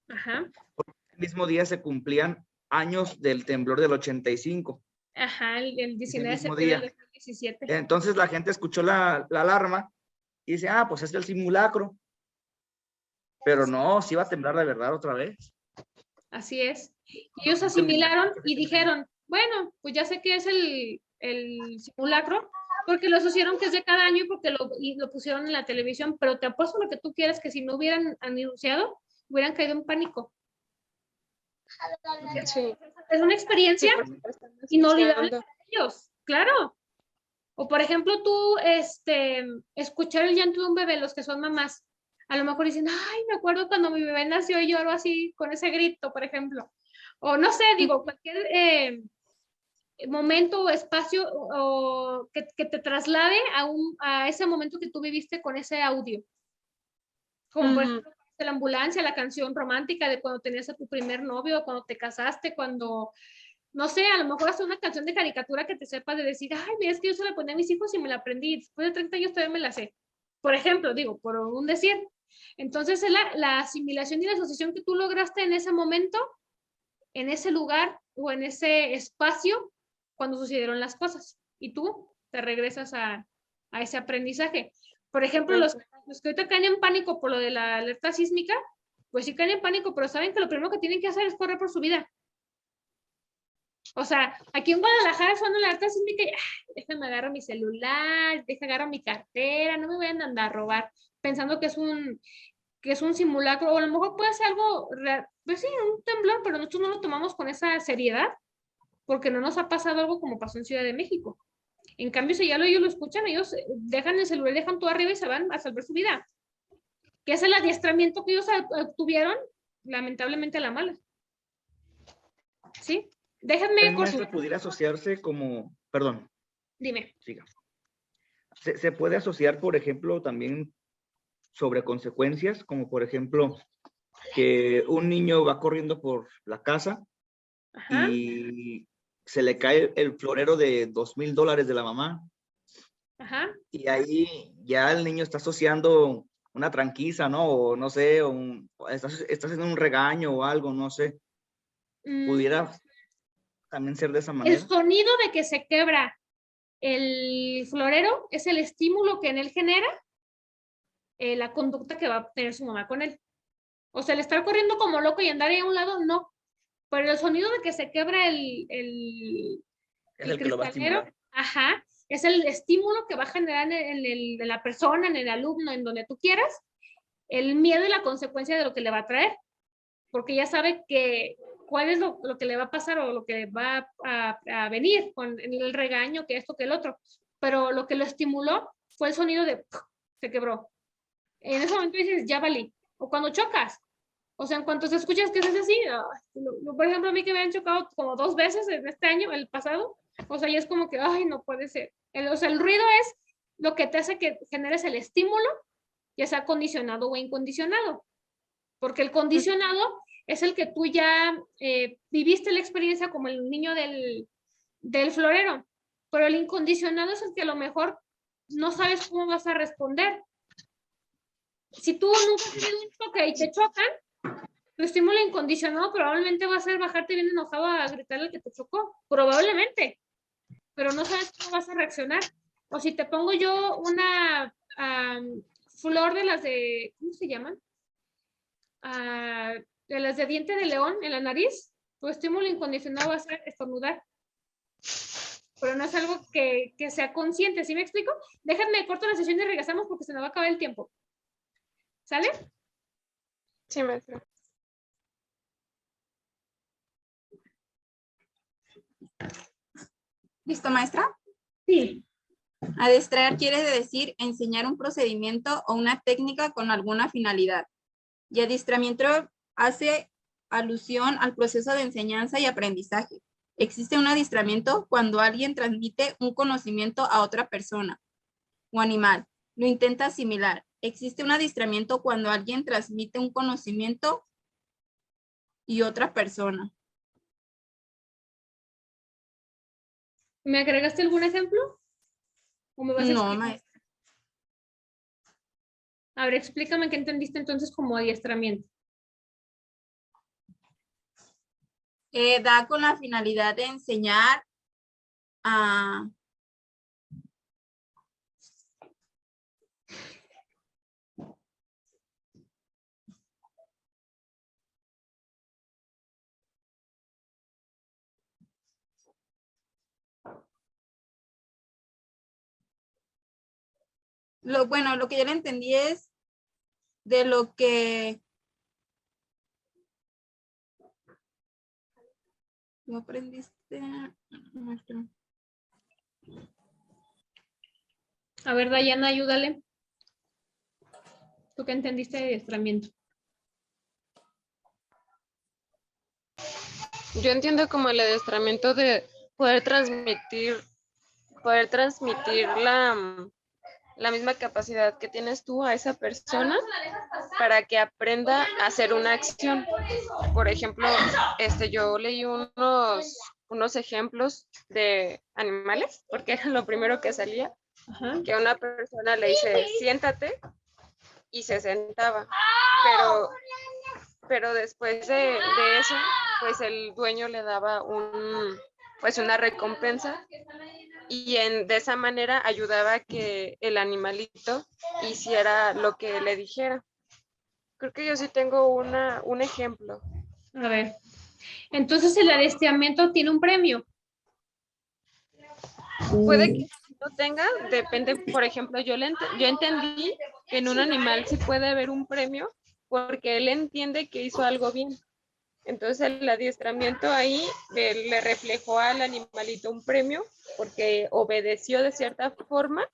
Ajá. Porque el mismo día se cumplían años del temblor del 85. Ajá, el 19 de mismo septiembre día. del 17. Entonces la gente escuchó la alarma y dice, ah, pues es el simulacro. Pero no, sí iba a temblar de verdad otra vez. Así es. Y ellos asimilaron y dijeron, bueno, pues ya sé que es el simulacro, porque lo asociaron que es de cada año y lo pusieron en la televisión, pero te apuesto lo que tú quieras que si no hubieran anunciado, hubieran caído en pánico. Sí. Es una experiencia Sí, porque están inolvidable asociando. para ellos, claro. O por ejemplo, tú, escuchar el llanto de un bebé, los que son mamás, a lo mejor dicen, ay, me acuerdo cuando mi bebé nació y lloró así, con ese grito, por ejemplo. O no sé, digo, cualquier momento o espacio o que te traslade a ese momento que tú viviste con ese audio. Como por ejemplo, la ambulancia, la canción romántica de cuando tenías a tu primer novio, cuando te casaste, cuando, no sé, a lo mejor hasta una canción de caricatura que te sepas de decir, ay, mira, es que yo se la ponía a mis hijos y me la aprendí, después de 30 años todavía me la sé. Por ejemplo, digo, por un decir. Entonces, es la asimilación y la asociación que tú lograste en ese momento, en ese lugar o en ese espacio cuando sucedieron las cosas. Y tú te regresas a ese aprendizaje. Por ejemplo, los que ahorita caen en pánico por lo de la alerta sísmica, pues sí caen en pánico, pero saben que lo primero que tienen que hacer es correr por su vida. O sea, aquí en Guadalajara suena la alerta sísmica y déjame agarrar mi celular, déjame agarrar mi cartera, no me vayan a andar a robar, pensando que es un simulacro, o a lo mejor puede ser algo, pues sí, un temblor, pero nosotros no lo tomamos con esa seriedad, porque no nos ha pasado algo como pasó en Ciudad de México. En cambio, si ya ellos lo escuchan, ellos dejan el celular, dejan todo arriba y se van a salvar su vida. Que es el adiestramiento que ellos obtuvieron, lamentablemente a la mala. ¿Sí? Déjenme... Maestra, pudiera asociarse como, perdón. Dime. Siga. Se puede asociar, por ejemplo, también sobre consecuencias, como por ejemplo, que un niño va corriendo por la casa. Ajá. Y se le cae el florero de $2,000 de la mamá. Ajá. Y ahí ya el niño está asociando una tranquiza, ¿no? O no sé, está haciendo un regaño o algo, no sé. Pudiera también ser de esa manera. El sonido de que se quebra el florero es el estímulo que en él genera la conducta que va a tener su mamá con él. O sea, el estar corriendo como loco y andar ahí a un lado, no. Pero el sonido de que se quebra el que lo va a estimular. Ajá, es el estímulo que va a generar en la persona, en el alumno, en donde tú quieras, el miedo y la consecuencia de lo que le va a traer, porque ya sabe que cuál es lo que le va a pasar o lo que va a venir con el regaño, que esto, que el otro, pero lo que lo estimuló fue el sonido de se quebró. En ese momento dices, ya valí. O cuando chocas, o sea, en cuanto se escuchas que es así, por ejemplo, a mí que me han chocado como 2 veces en este año, el pasado, o sea, ya es como que, ay, no puede ser. O sea, el ruido es lo que te hace que generes el estímulo, ya sea condicionado o incondicionado. Porque el condicionado es el que tú ya viviste la experiencia como el niño del florero, pero el incondicionado es el que a lo mejor no sabes cómo vas a responder. Si tú nunca has tenido un choque y te chocan, tu estímulo incondicionado probablemente va a ser bajarte bien enojado a gritarle al que te chocó, probablemente, pero no sabes cómo vas a reaccionar. O si te pongo yo una flor de las de, ¿cómo se llaman? De las de diente de león en la nariz, tu estímulo incondicionado va a ser estornudar. Pero no es algo que sea consciente, ¿sí me explico? Déjenme corto la sesión y regresamos porque se nos va a acabar el tiempo. ¿Sale? Sí, maestra. ¿Listo, maestra? Sí. Adiestrar quiere decir enseñar un procedimiento o una técnica con alguna finalidad. Y adiestramiento hace alusión al proceso de enseñanza y aprendizaje. Existe un adiestramiento cuando alguien transmite un conocimiento a otra persona o animal. Lo intenta asimilar. Existe un adiestramiento cuando alguien transmite un conocimiento y otra persona. ¿Me agregaste algún ejemplo? ¿O me vas a No, maestra. A ver, explícame qué entendiste entonces como adiestramiento. Da con la finalidad de enseñar a Bueno, lo que yo le entendí es de lo que tú aprendiste. A ver, Dayana, ayúdale. ¿Tú qué entendiste de adiestramiento? Yo entiendo como el adiestramiento de poder transmitir la misma capacidad que tienes tú a esa persona para que aprenda a hacer una acción. Por ejemplo, yo leí unos ejemplos de animales, porque era lo primero que salía, que a una persona le dice, siéntate, y se sentaba, pero después de eso, pues el dueño le daba una recompensa y de esa manera ayudaba a que el animalito hiciera lo que le dijera. Creo que yo sí tengo un ejemplo. A ver. Entonces el adiestramiento tiene un premio. Puede que no tenga, depende, por ejemplo, yo entendí que en un animal sí puede haber un premio porque él entiende que hizo algo bien. Entonces el adiestramiento ahí le reflejó al animalito un premio porque obedeció de cierta forma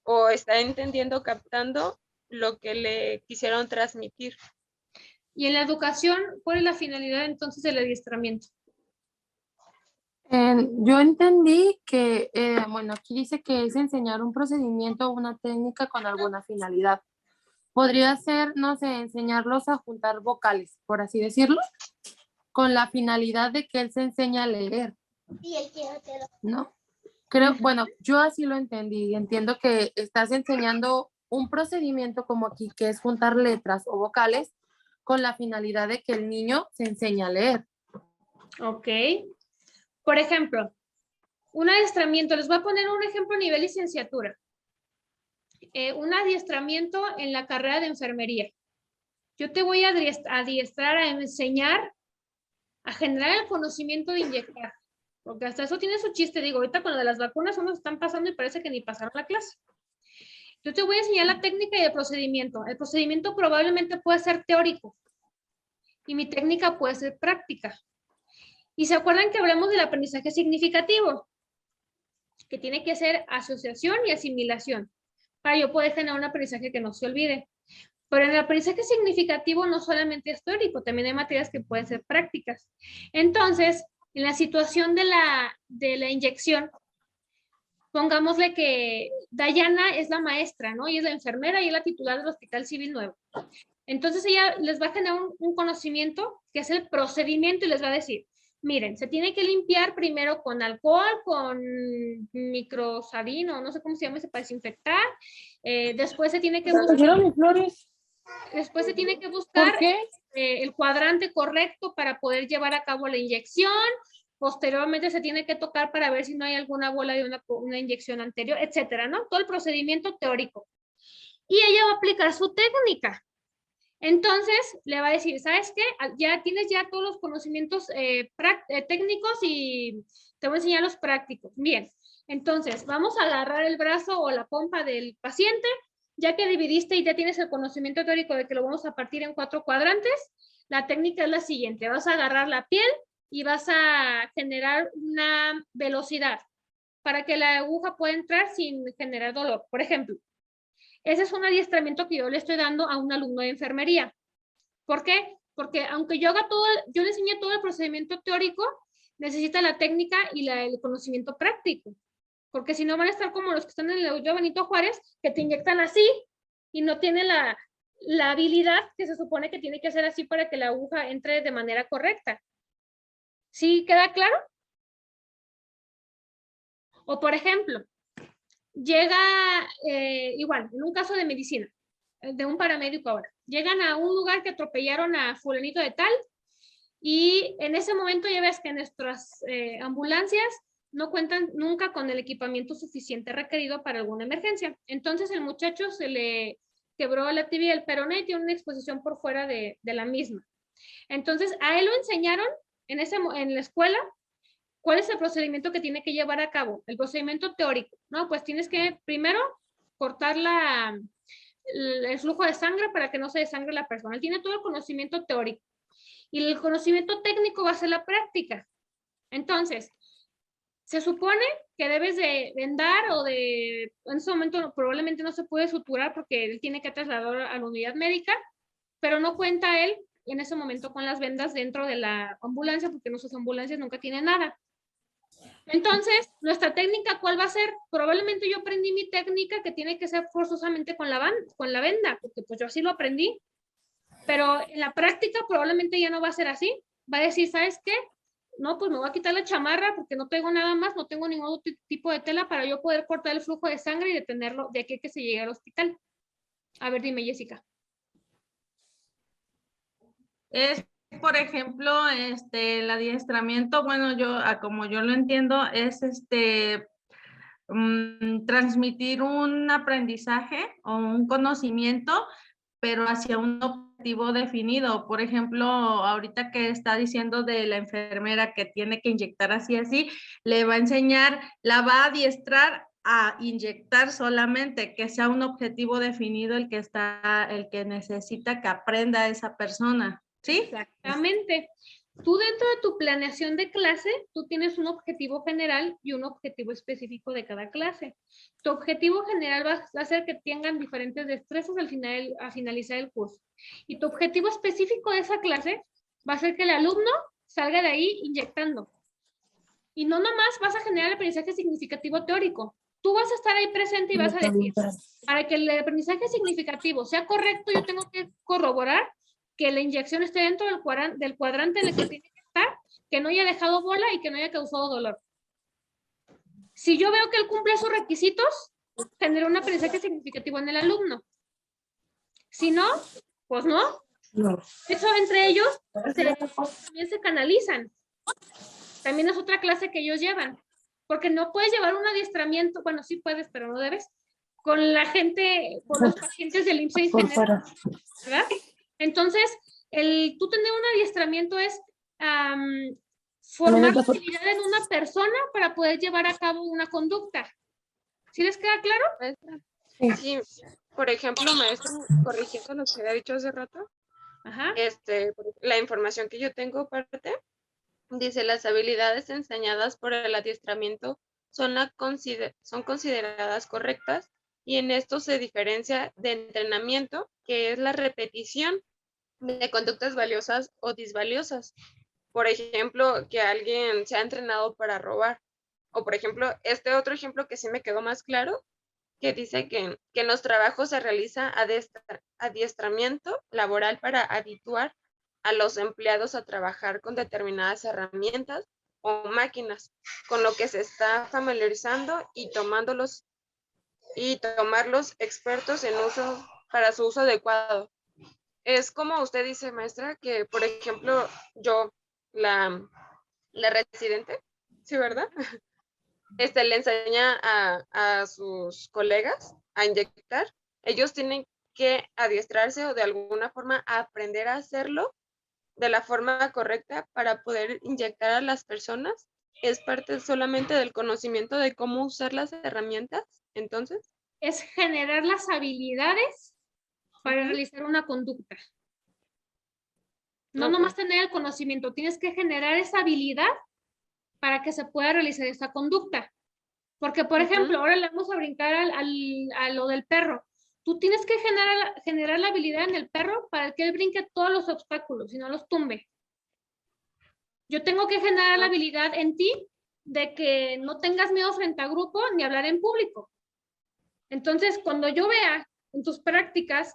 o está entendiendo, captando lo que le quisieron transmitir. Y en la educación, ¿cuál es la finalidad entonces del adiestramiento? Yo entendí que, bueno, aquí dice que es enseñar un procedimiento o una técnica con alguna finalidad. Podría ser, no sé, enseñarlos a juntar vocales, por así decirlo, con la finalidad de que él se enseña a leer, ¿no? Creo, bueno, yo así lo entendí. Entiendo que estás enseñando un procedimiento como aquí, que es juntar letras o vocales con la finalidad de que el niño se enseñe a leer. Ok. Por ejemplo, un adiestramiento, les voy a poner un ejemplo a nivel licenciatura. Un adiestramiento en la carrera de enfermería. Yo te voy a adiestrar a enseñar a generar el conocimiento de inyectar. Porque hasta eso tiene su chiste. Digo, ahorita con lo de las vacunas unos están pasando y parece que ni pasaron la clase. Yo te voy a enseñar la técnica y el procedimiento. El procedimiento probablemente puede ser teórico y mi técnica puede ser práctica. Y se acuerdan que hablamos del aprendizaje significativo, que tiene que ser asociación y asimilación, para yo poder generar un aprendizaje que no se olvide. Pero en el aprendizaje significativo no solamente es teórico, también hay materias que pueden ser prácticas. Entonces, en la situación de la inyección, pongámosle que Dayana es la maestra, ¿no? Y es la enfermera y es la titular del Hospital Civil Nuevo. Entonces ella les va a generar un conocimiento que es el procedimiento y les va a decir, miren, se tiene que limpiar primero con alcohol, con microsadino, no sé cómo se llama ese para desinfectar. Después se tiene que buscar... Después se tiene que buscar el cuadrante correcto para poder llevar a cabo la inyección. Posteriormente se tiene que tocar para ver si no hay alguna bola de una inyección anterior, etcétera, ¿no? Todo el procedimiento teórico. Y ella va a aplicar su técnica. Entonces, le va a decir, ¿sabes qué? Ya tienes ya todos los conocimientos técnicos y te voy a enseñar los prácticos. Bien, entonces, vamos a agarrar el brazo o la pompa del paciente, ya que dividiste y ya tienes el conocimiento teórico de que lo vamos a partir en 4 cuadrantes. La técnica es la siguiente, vas a agarrar la piel y vas a generar una velocidad para que la aguja pueda entrar sin generar dolor. Por ejemplo, ese es un adiestramiento que yo le estoy dando a un alumno de enfermería. ¿Por qué? Porque aunque yo le enseñé todo el procedimiento teórico, necesita la técnica y el conocimiento práctico. Porque si no van a estar como los que están en el Auditorio Benito Juárez, que te inyectan así y no tienen la habilidad que se supone que tiene que hacer así para que la aguja entre de manera correcta. ¿Sí queda claro? O por ejemplo, llega, igual, en un caso de medicina, de un paramédico ahora, llegan a un lugar que atropellaron a fulanito de tal y en ese momento ya ves que nuestras ambulancias no cuentan nunca con el equipamiento suficiente requerido para alguna emergencia. Entonces el muchacho se le quebró la tibia del peroné y tiene una exposición por fuera de la misma. Entonces a él lo enseñaron en la escuela. ¿Cuál es el procedimiento que tiene que llevar a cabo? El procedimiento teórico, ¿no? Pues tienes que primero cortar el flujo de sangre para que no se desangre la persona. Él tiene todo el conocimiento teórico. Y el conocimiento técnico va a ser la práctica. Entonces, se supone que debes de vendar en ese momento probablemente no se puede suturar porque él tiene que trasladar a la unidad médica, pero no cuenta él en ese momento con las vendas dentro de la ambulancia porque nuestras ambulancias nunca tienen nada. Entonces, nuestra técnica, ¿cuál va a ser? Probablemente yo aprendí mi técnica que tiene que ser forzosamente con la venda, porque pues yo así lo aprendí. Pero en la práctica probablemente ya no va a ser así. Va a decir, ¿sabes qué? No, pues me voy a quitar la chamarra porque no tengo nada más, no tengo ningún otro tipo de tela para yo poder cortar el flujo de sangre y detenerlo de aquí a que se llegue al hospital. A ver, dime, Jessica. Es, por ejemplo, el adiestramiento, bueno, como yo lo entiendo, es transmitir un aprendizaje o un conocimiento, pero hacia un objetivo definido. Por ejemplo, ahorita que está diciendo de la enfermera que tiene que inyectar así, le va a enseñar, la va a adiestrar a inyectar solamente, que sea un objetivo definido el que necesita que aprenda esa persona. ¿Sí? Exactamente. Tú dentro de tu planeación de clase, tú tienes un objetivo general y un objetivo específico de cada clase. Tu objetivo general va a ser que tengan diferentes destrezas al finalizar el curso. Y tu objetivo específico de esa clase va a ser que el alumno salga de ahí inyectando. Y no nomás vas a generar el aprendizaje significativo teórico. Tú vas a estar ahí presente y vas a decir, para que el aprendizaje significativo sea correcto, yo tengo que corroborar que la inyección esté dentro del cuadrante en el que tiene que estar, que no haya dejado bola y que no haya causado dolor. Si yo veo que él cumple esos requisitos, tendré un aprendizaje significativo en el alumno. Si no, pues no. Eso entre ellos también se canalizan. También es otra clase que ellos llevan. Porque no puedes llevar un adiestramiento, bueno, sí puedes, pero no debes, con la gente, con los pacientes del IMSS en general, ¿verdad? Entonces, tú tener un adiestramiento es formar la habilidad en una persona para poder llevar a cabo una conducta. ¿Sí les queda claro? Sí, por ejemplo, maestra, corrigiendo lo que había dicho hace rato, Ajá. La información que yo tengo parte, dice, las habilidades enseñadas por el adiestramiento son consideradas correctas y en esto se diferencia de entrenamiento, que es la repetición de conductas valiosas o disvaliosas. Por ejemplo, que alguien se ha entrenado para robar. O por ejemplo, este otro ejemplo que sí me quedó más claro, que dice que en los trabajos se realiza adiestramiento laboral para habituar a los empleados a trabajar con determinadas herramientas o máquinas, con lo que se está familiarizando y tomarlos expertos en uso para su uso adecuado. Es como usted dice, maestra, que por ejemplo, yo, la residente, ¿sí, verdad? Le enseña a sus colegas a inyectar. Ellos tienen que adiestrarse o de alguna forma aprender a hacerlo de la forma correcta para poder inyectar a las personas. Es parte solamente del conocimiento de cómo usar las herramientas, entonces. Es generar las habilidades para realizar una conducta. No nomás tener el conocimiento, tienes que generar esa habilidad para que se pueda realizar esa conducta. Porque, por ejemplo, ahora le vamos a brincar a lo del perro. Tú tienes que generar la habilidad en el perro para que él brinque todos los obstáculos y no los tumbe. Yo tengo que generar la habilidad en ti de que no tengas miedo frente a grupo ni hablar en público. Entonces, cuando yo vea en tus prácticas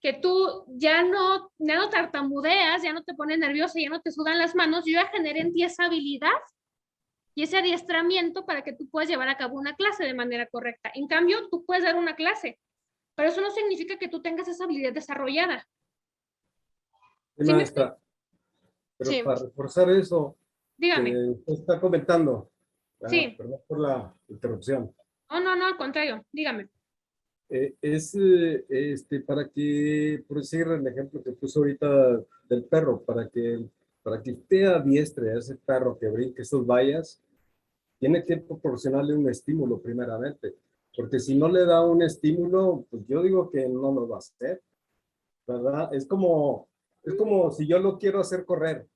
que tú ya no tartamudeas, ya no te pones nerviosa, ya no te sudan las manos, yo ya generé en ti esa habilidad y ese adiestramiento para que tú puedas llevar a cabo una clase de manera correcta. En cambio, tú puedes dar una clase, pero eso no significa que tú tengas esa habilidad desarrollada. Sí, maestra, pero sí, para reforzar eso, dígame. que usted está comentando, Sí. perdón por la interrupción. No, al contrario, dígame. Para que, por decir el ejemplo que puso ahorita del perro, para que usted adiestre a ese perro que brinque esos vallas, tiene que proporcionarle un estímulo primeramente. porque si no le da un estímulo, pues yo digo que no lo va a hacer, ¿verdad? Es como si yo lo quiero hacer correr,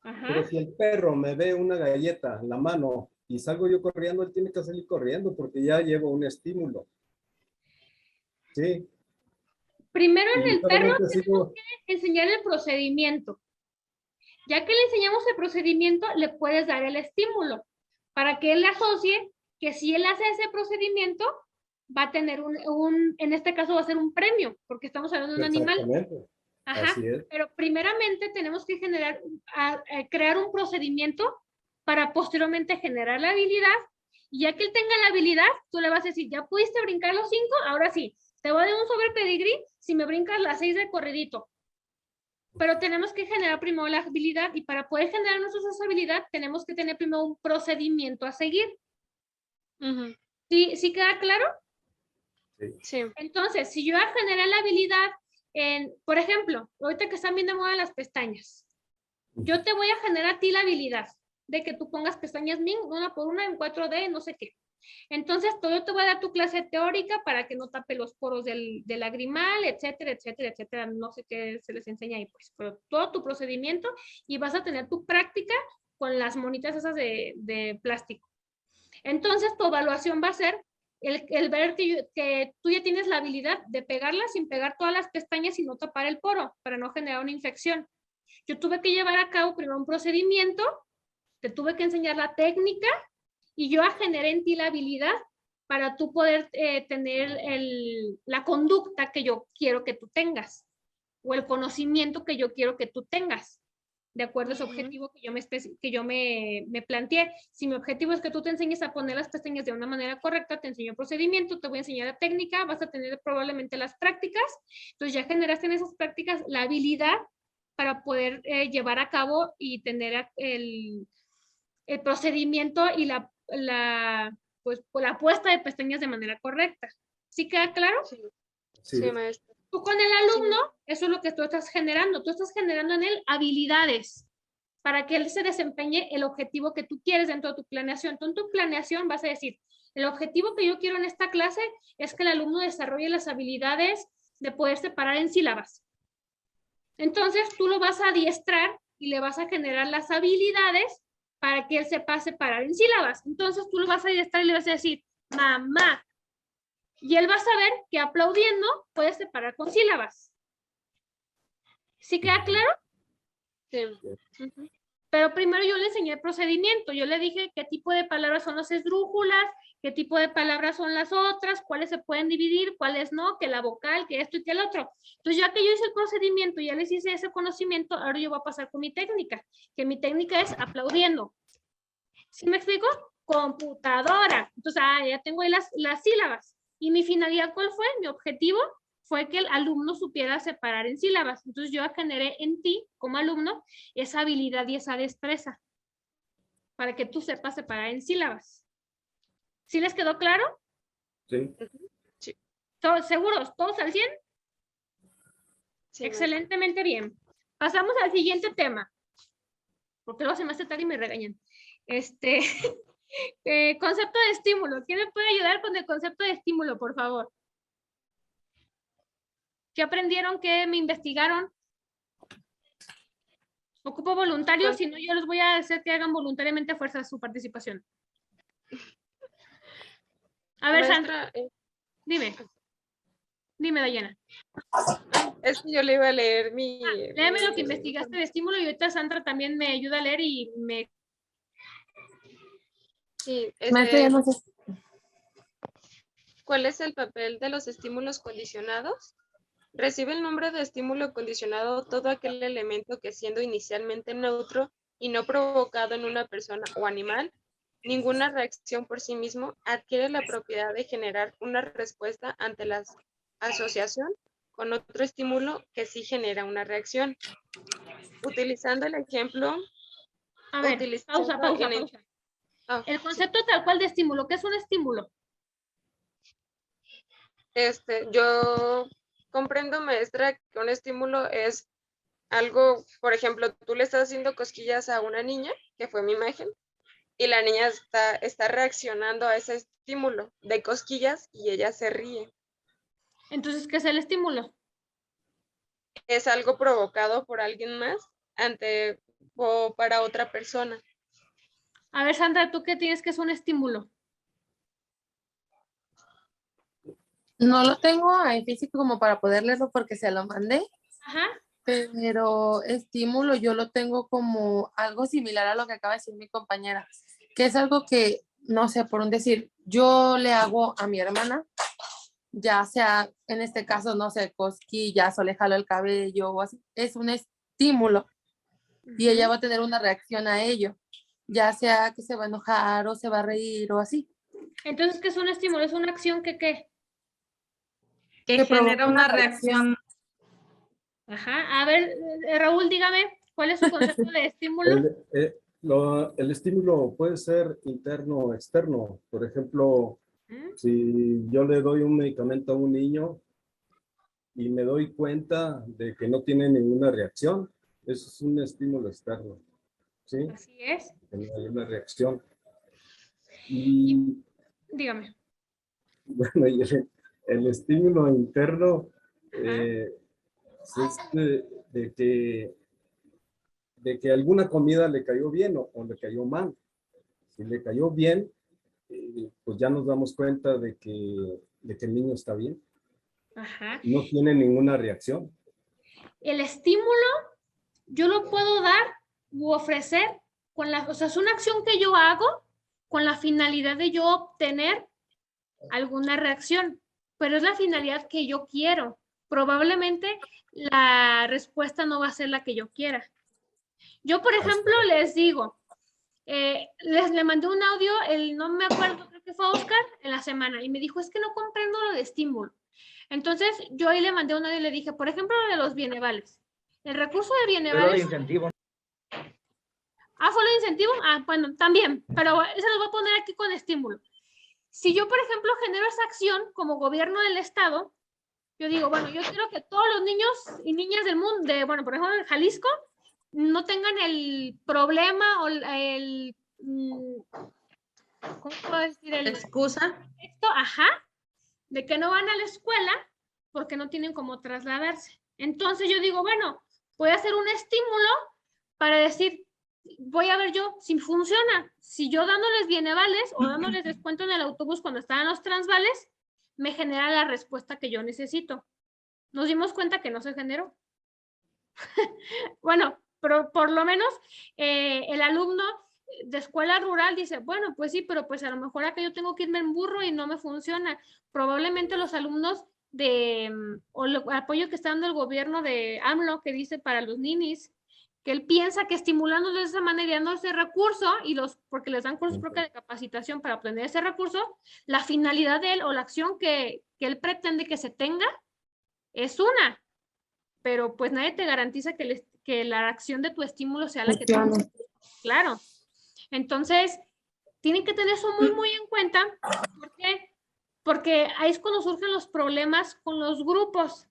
pero Ajá. si el perro me ve una galleta en la mano y salgo yo corriendo, él tiene que salir corriendo porque ya llevo un estímulo, ¿sí? Primero Y en yo el perro solamente tenemos sigo, que enseñar el procedimiento. Ya que le enseñamos el procedimiento, le puedes dar el estímulo para que él asocie que si él hace ese procedimiento, va a tener en este caso va a ser un premio, porque estamos hablando de un animal. exactamente, Ajá. así es. Pero primeramente tenemos que crear un procedimiento para posteriormente generar la habilidad. Y ya que él tenga la habilidad, tú le vas a decir, ya pudiste brincar los 5, ahora sí, te voy a dar un sobre pedigrí si me brincas las 6 de corridito. Pero tenemos que generar primero la habilidad y para poder generar esa habilidad tenemos que tener primero un procedimiento a seguir. ¿Sí queda claro? Sí. Entonces, si yo ya generé la habilidad, por ejemplo, ahorita que están bien de moda las pestañas, yo te voy a generar a ti la habilidad de que tú pongas pestañas Ming una por una en 4D, no sé qué. Entonces, yo te voy a dar tu clase teórica para que no tape los poros del lagrimal, etcétera, etcétera, etcétera. No sé qué se les enseña ahí, pues, pero todo tu procedimiento y vas a tener tu práctica con las monitas esas de plástico. Entonces, tu evaluación va a ser el ver que tú ya tienes la habilidad de pegarla sin pegar todas las pestañas y no tapar el poro para no generar una infección. Yo tuve que llevar a cabo primero un procedimiento, te tuve que enseñar la técnica y yo generé en ti la habilidad para tú poder tener la conducta que yo quiero que tú tengas o el conocimiento que yo quiero que tú tengas, de acuerdo a ese objetivo que yo me planteé. Si mi objetivo es que tú te enseñes a poner las pestañas de una manera correcta, te enseño el procedimiento, te voy a enseñar la técnica, vas a tener probablemente las prácticas, entonces ya generaste en esas prácticas la habilidad para poder llevar a cabo y tener el procedimiento y pues, la puesta de pestañas de manera correcta. ¿Sí queda claro? Sí, Sí, maestra. Tú con el alumno, eso es lo que tú estás generando en él habilidades para que él se desempeñe el objetivo que tú quieres dentro de tu planeación. Entonces, en tu planeación vas a decir, el objetivo que yo quiero en esta clase es que el alumno desarrolle las habilidades de poder separar en sílabas. Entonces, tú lo vas a adiestrar y le vas a generar las habilidades para que él sepa separar en sílabas. Entonces, tú lo vas a adiestrar y le vas a decir, mamá. Y él va a saber que aplaudiendo puede separar con sílabas. ¿Sí queda claro? Sí. Pero primero yo le enseñé el procedimiento. Yo le dije qué tipo de palabras son las esdrújulas, qué tipo de palabras son las otras, cuáles se pueden dividir, cuáles no, que la vocal, que esto y que el otro. Entonces, ya que yo hice el procedimiento, ya les hice ese conocimiento, ahora yo voy a pasar con mi técnica, que mi técnica es aplaudiendo. ¿Sí me explico? Computadora. Entonces, ya tengo ahí las sílabas. ¿Y mi finalidad cuál fue? Mi objetivo fue que el alumno supiera separar en sílabas. Entonces, yo generé en ti, como alumno, esa habilidad y esa destreza para que tú sepas separar en sílabas. ¿Sí les quedó claro? sí. ¿Seguros? ¿Todos al 100? Sí, excelentemente bien. Pasamos al siguiente tema, porque luego se me hace tarde y me regañan. Concepto de estímulo. ¿Quién me puede ayudar con el concepto de estímulo, por favor? ¿Qué aprendieron? ¿Qué me investigaron? Ocupo voluntarios, si no yo les voy a hacer que hagan voluntariamente a fuerza su participación. A ver, maestra, Sandra, dime. Dime, Dayana. es que yo le iba a leer mi... Léeme lo que investigaste de estímulo y ahorita Sandra también me ayuda a leer y me... Sí, Maestra, ya no sé. ¿cuál es el papel de los estímulos condicionados? Recibe el nombre de estímulo condicionado todo aquel elemento que siendo inicialmente neutro y no provocado en una persona o animal, ninguna reacción por sí mismo adquiere la propiedad de generar una respuesta ante la asociación con otro estímulo que sí genera una reacción. Utilizando el ejemplo... A ver, pausa. El concepto tal cual de estímulo, ¿qué es un estímulo? Yo comprendo, maestra, que un estímulo es algo, por ejemplo, tú le estás haciendo cosquillas a una niña, que fue mi imagen, y la niña está reaccionando a ese estímulo de cosquillas y ella se ríe. Entonces, ¿qué es el estímulo? Es algo provocado por alguien más o para otra persona. A ver, Sandra, ¿tú qué tienes que es un estímulo? No lo tengo ahí físico como para poder leerlo porque se lo mandé, Ajá. pero estímulo yo lo tengo como algo similar a lo que acaba de decir mi compañera, que es algo que, no sé, por un decir, yo le hago a mi hermana, ya sea en este caso, no sé, cosquillas o le jalo el cabello o así, es un estímulo y ella va a tener una reacción a ello, ya sea que se va a enojar o se va a reír o así. Entonces, ¿qué es un estímulo? Es una acción que ¿qué? Que Que genera provoca una una reacción. Ajá. A ver, Raúl, dígame, ¿cuál es su concepto de estímulo? El estímulo puede ser interno o externo. Por ejemplo, si yo le doy un medicamento a un niño y me doy cuenta de que no tiene ninguna reacción, eso es un estímulo externo. ¿Sí? Así es. Que no hay una reacción. Y Y dígame. bueno, y el estímulo interno Ajá. es de que alguna comida le cayó bien o le cayó mal. Si le cayó bien, pues ya nos damos cuenta de que el niño está bien. Ajá. No tiene ninguna reacción. El estímulo yo lo puedo dar u ofrecer o sea, es una acción que yo hago con la finalidad de yo obtener alguna reacción, pero es la finalidad que yo quiero. Probablemente la respuesta no va a ser la que yo quiera. Yo, por ejemplo, les digo, le mandé un audio, no me acuerdo, creo que fue Oscar, en la semana, y me dijo, es que no comprendo lo de estímulo. Entonces, yo ahí le mandé un audio y le dije, por ejemplo, lo de los bienevales. El recurso de Pero de bienevales... incentivo. Ah, ¿fue lo de incentivo? Ah, bueno, también, pero eso lo voy a poner aquí con estímulo. Si yo, por ejemplo, genero esa acción como gobierno del Estado, yo digo, bueno, yo quiero que todos los niños y niñas del mundo, bueno, por ejemplo, en Jalisco, no tengan el problema o ¿cómo puedo decir? ¿Excusa? Esto, ajá, de que no van a la escuela porque no tienen cómo trasladarse. Entonces yo digo, bueno, voy a hacer un estímulo para decir, voy a ver yo si funciona. Si yo dándoles bienevales o dándoles descuento en el autobús cuando están en los transvales, me genera la respuesta que yo necesito. Nos dimos cuenta que no se generó. Bueno, pero por lo menos el alumno de escuela rural dice, bueno, pues sí, pero pues a lo mejor acá yo tengo que irme en burro y no me funciona. Probablemente los alumnos o el apoyo que está dando el gobierno de AMLO, que dice para los ninis, que él piensa que estimulándolos de esa manera y dando ese recurso, porque les dan cursos propios de capacitación para obtener ese recurso, la finalidad de él o la acción que él pretende que se tenga es una, pero pues nadie te garantiza que la acción de tu estímulo sea la que te... Claro. Entonces, tienen que tener eso muy, muy en cuenta. ¿Por qué? Porque ahí es cuando surgen los problemas con los grupos.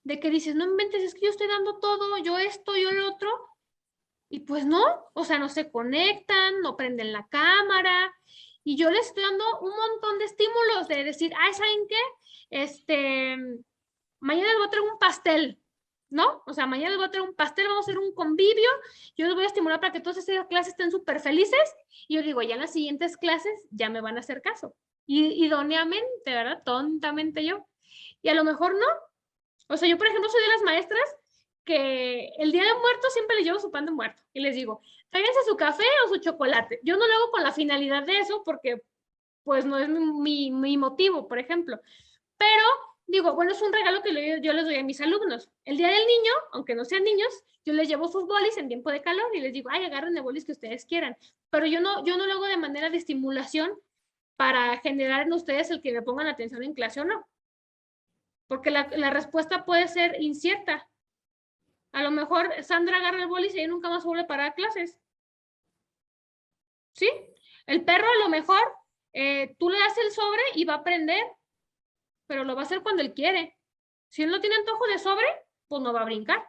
De que dices, no inventes, es que yo estoy dando todo, yo esto, yo el otro. Y pues no, o sea, no se conectan, no prenden la cámara. Y yo les estoy dando un montón de estímulos de decir, ay, ¿saben qué? Mañana les voy a traer un pastel, ¿no? O sea, mañana les voy a traer un pastel, vamos a hacer un convivio, yo les voy a estimular para que todas esas clases estén súper felices, y yo digo, ya en las siguientes clases ya me van a hacer caso. Y idóneamente, ¿verdad? Tontamente yo. Y a lo mejor no. O sea, yo, por ejemplo, soy de las maestras que el Día de Muertos siempre les llevo su pan de muerto, y les digo, tráiganse su café o su chocolate. Yo no lo hago con la finalidad de eso, porque pues no es mi motivo, por ejemplo. Pero digo, bueno, es un regalo que yo les doy a mis alumnos. El día del niño, aunque no sean niños, yo les llevo sus bolis en tiempo de calor y les digo, ay, agarren de bolis que ustedes quieran. Pero yo no lo hago de manera de estimulación para generar en ustedes el que me pongan atención en clase o no. Porque la respuesta puede ser incierta. A lo mejor Sandra agarra el bolis y ella nunca más vuelve para dar clases. ¿Sí? El perro a lo mejor tú le das el sobre y va a aprender, pero lo va a hacer cuando él quiere. Si él no tiene antojo de sobre, pues no va a brincar.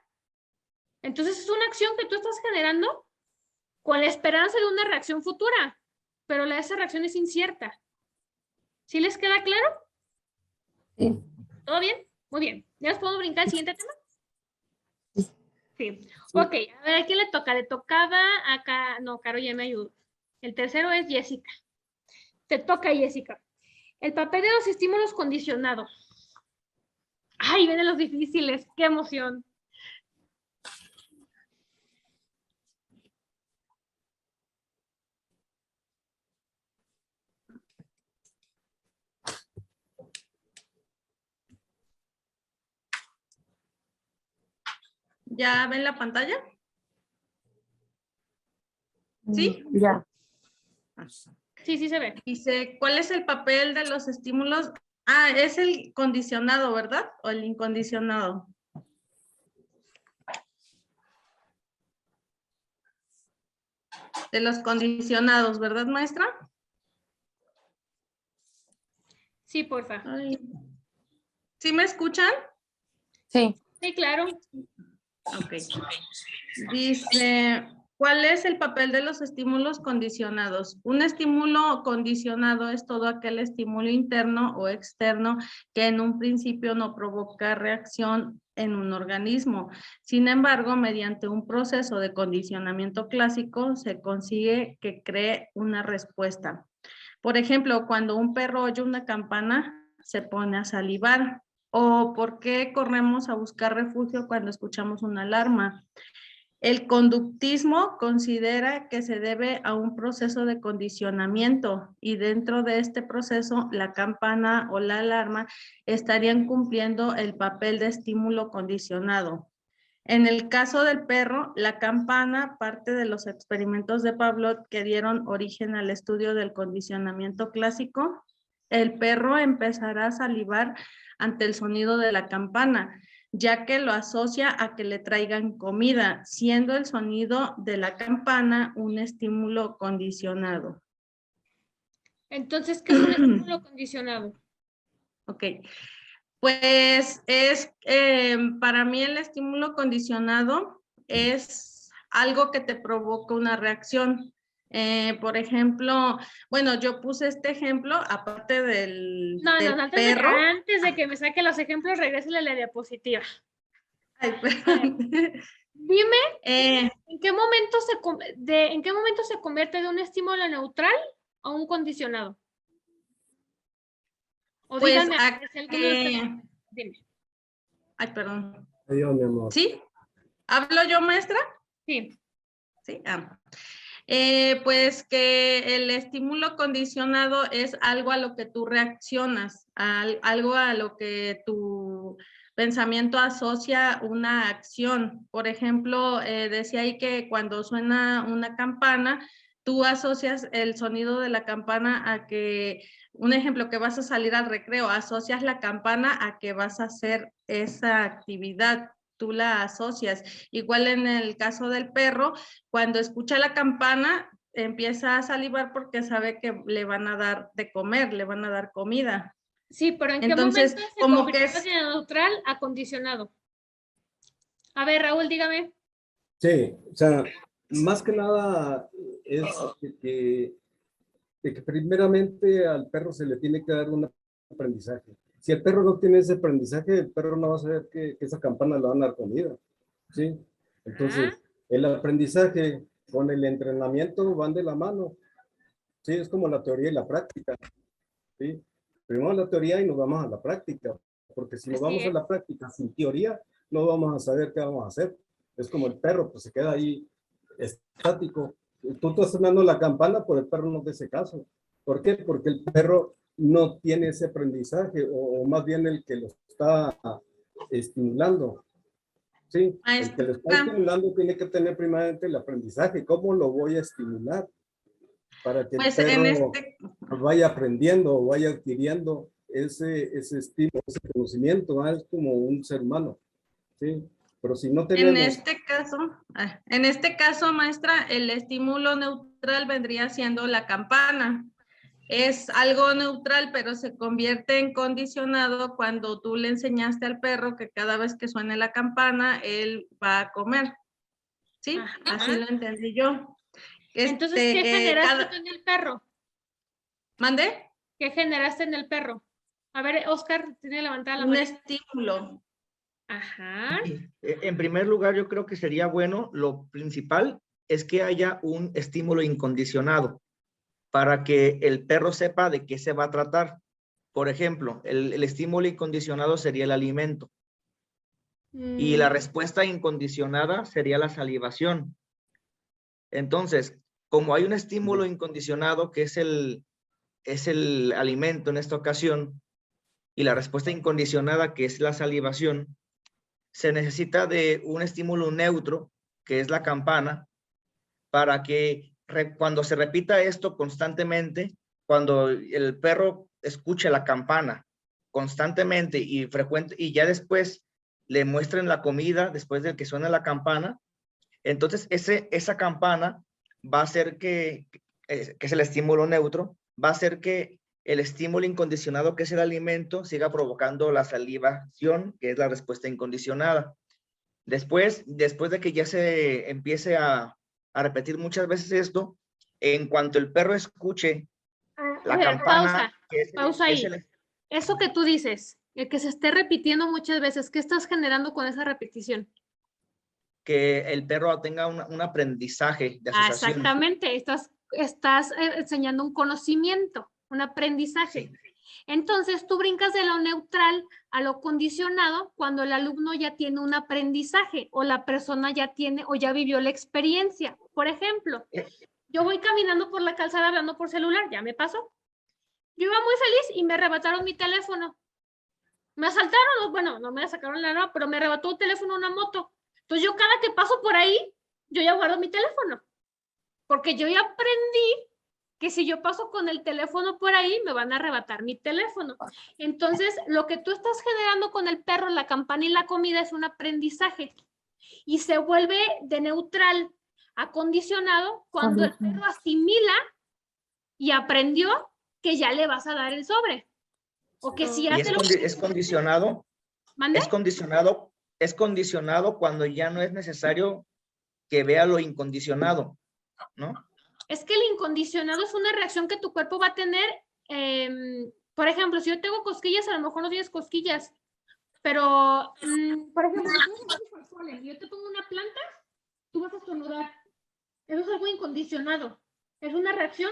Entonces es una acción que tú estás generando con la esperanza de una reacción futura. pero esa reacción es incierta. ¿Sí les queda claro? Sí. ¿Todo bien? Muy bien. ¿Ya nos podemos brincar al siguiente tema? Sí. Ok, a ver, ¿a quién le toca? Le tocaba acá. No, Caro ya me ayudó. El tercero es Jessica. Te toca, Jessica. El papel de los estímulos condicionados. Ay, vienen los difíciles. ¡Qué emoción! ¿Ya ven la pantalla? ¿Sí? Ya. Sí, sí se ve. Dice, ¿cuál es el papel de los estímulos? Ah, es el condicionado, ¿verdad? O el incondicionado. De los condicionados, ¿verdad, maestra? Sí, porfa. Ay. ¿Sí me escuchan? Sí. Sí, claro. Ok. Dice, ¿cuál es el papel de los estímulos condicionados? Un estímulo condicionado es todo aquel estímulo interno o externo que en un principio no provoca reacción en un organismo. Sin embargo, mediante un proceso de condicionamiento clásico se consigue que cree una respuesta. Por ejemplo, cuando un perro oye una campana, se pone a salivar. ¿O por qué corremos a buscar refugio cuando escuchamos una alarma? El conductismo considera que se debe a un proceso de condicionamiento y dentro de este proceso la campana o la alarma estarían cumpliendo el papel de estímulo condicionado. En el caso del perro, la campana parte de los experimentos de Pavlov que dieron origen al estudio del condicionamiento clásico. El perro empezará a salivar ante el sonido de la campana, ya que lo asocia a que le traigan comida, siendo el sonido de la campana un estímulo condicionado. Entonces, ¿qué es un estímulo condicionado? Ok. Pues es, para mí el estímulo condicionado es algo que te provoca una reacción. Por ejemplo, bueno, yo puse este ejemplo, aparte del perro. Antes de que me saque los ejemplos, regrésale a la diapositiva. Ay, perdón. Dime, ¿en qué momento se convierte de un estímulo neutral a un condicionado? O pues díganme, dime. Ay, perdón. Adiós, mi amor. ¿Sí? ¿Hablo yo, maestra? Sí. Sí. Pues que el estímulo condicionado es algo a lo que tú reaccionas, algo a lo que tu pensamiento asocia una acción. Por ejemplo, decía ahí que cuando suena una campana, tú asocias el sonido de la campana a que, un ejemplo, que vas a salir al recreo, asocias la campana a que vas a hacer esa actividad. Tú la asocias. Igual en el caso del perro, cuando escucha la campana, empieza a salivar porque sabe que le van a dar de comer, le van a dar comida. Sí, pero ¿en Entonces, qué momento se como convirtió que es de neutral a condicionado? A ver, Raúl, dígame. Sí, o sea, más que nada es que primeramente al perro se le tiene que dar un aprendizaje. Si el perro no tiene ese aprendizaje, el perro no va a saber que esa campana le van a dar comida, ¿sí? Entonces, el aprendizaje con el entrenamiento van de la mano, ¿sí? Es como la teoría y la práctica, ¿sí? Primero la teoría y nos vamos a la práctica, porque si nos vamos a la práctica sin teoría, no vamos a saber qué vamos a hacer. Es como el perro, pues se queda ahí estático. Tú estás sonando la campana, pero el perro no te hace caso. ¿Por qué? Porque el perro no tiene ese aprendizaje, o más bien el que lo está estimulando. Sí, el que lo está estimulando tiene que tener primeramente el aprendizaje. ¿Cómo lo voy a estimular? Para que el perro vaya aprendiendo o vaya adquiriendo ese estímulo, ese conocimiento. Es como un ser humano. ¿Sí? Pero si no tenemos... En este caso, maestra, el estímulo neutral vendría siendo la campana. Es algo neutral, pero se convierte en condicionado cuando tú le enseñaste al perro que cada vez que suene la campana, él va a comer. ¿Sí? Así lo entendí yo. Entonces, ¿qué generaste en el perro? ¿Mande? ¿Qué generaste en el perro? A ver, Oscar, tiene levantada la Un mano. estímulo. Ajá. En primer lugar, yo creo que sería bueno, lo principal es que haya un estímulo incondicionado para que el perro sepa de qué se va a tratar. Por ejemplo, el estímulo incondicionado sería el alimento y la respuesta incondicionada sería la salivación. Entonces, como hay un estímulo incondicionado que es el alimento en esta ocasión y la respuesta incondicionada que es la salivación, se necesita de un estímulo neutro que es la campana para que cuando se repita esto constantemente, cuando el perro escuche la campana constantemente y frecuente y ya después le muestren la comida después de que suene la campana, entonces esa campana va a hacer que es el estímulo neutro, va a hacer que el estímulo incondicionado, que es el alimento, siga provocando la salivación, que es la respuesta incondicionada. Después de que ya se empiece a repetir muchas veces esto, en cuanto el perro escuche la campana, pausa ahí. Eso que tú dices, el que se esté repitiendo muchas veces, ¿qué estás generando con esa repetición? Que el perro tenga un aprendizaje de asociación. Exactamente, estás enseñando un conocimiento, un aprendizaje. Sí. Entonces, tú brincas de lo neutral a lo condicionado cuando el alumno ya tiene un aprendizaje o la persona ya tiene o ya vivió la experiencia. Por ejemplo, yo voy caminando por la calzada hablando por celular, ya me pasó. Yo iba muy feliz y me arrebataron mi teléfono. Me asaltaron, bueno, no me sacaron la nada, pero me arrebató el teléfono una moto. Entonces, yo cada que paso por ahí, yo ya guardo mi teléfono. Porque yo ya aprendí que si yo paso con el teléfono por ahí, me van a arrebatar mi teléfono. Entonces, lo que tú estás generando con el perro, la campana y la comida es un aprendizaje. Y se vuelve de neutral a condicionado cuando el perro asimila y aprendió que ya le vas a dar el sobre. O que si hace es condicionado. ¿Mande? Es condicionado cuando ya no es necesario que vea lo incondicionado, ¿no? Es que el incondicionado es una reacción que tu cuerpo va a tener. Por ejemplo, si yo tengo cosquillas, a lo mejor no tienes cosquillas. Pero, por ejemplo, si yo te pongo una planta, tú vas a estornudar. Eso es algo incondicionado. Es una reacción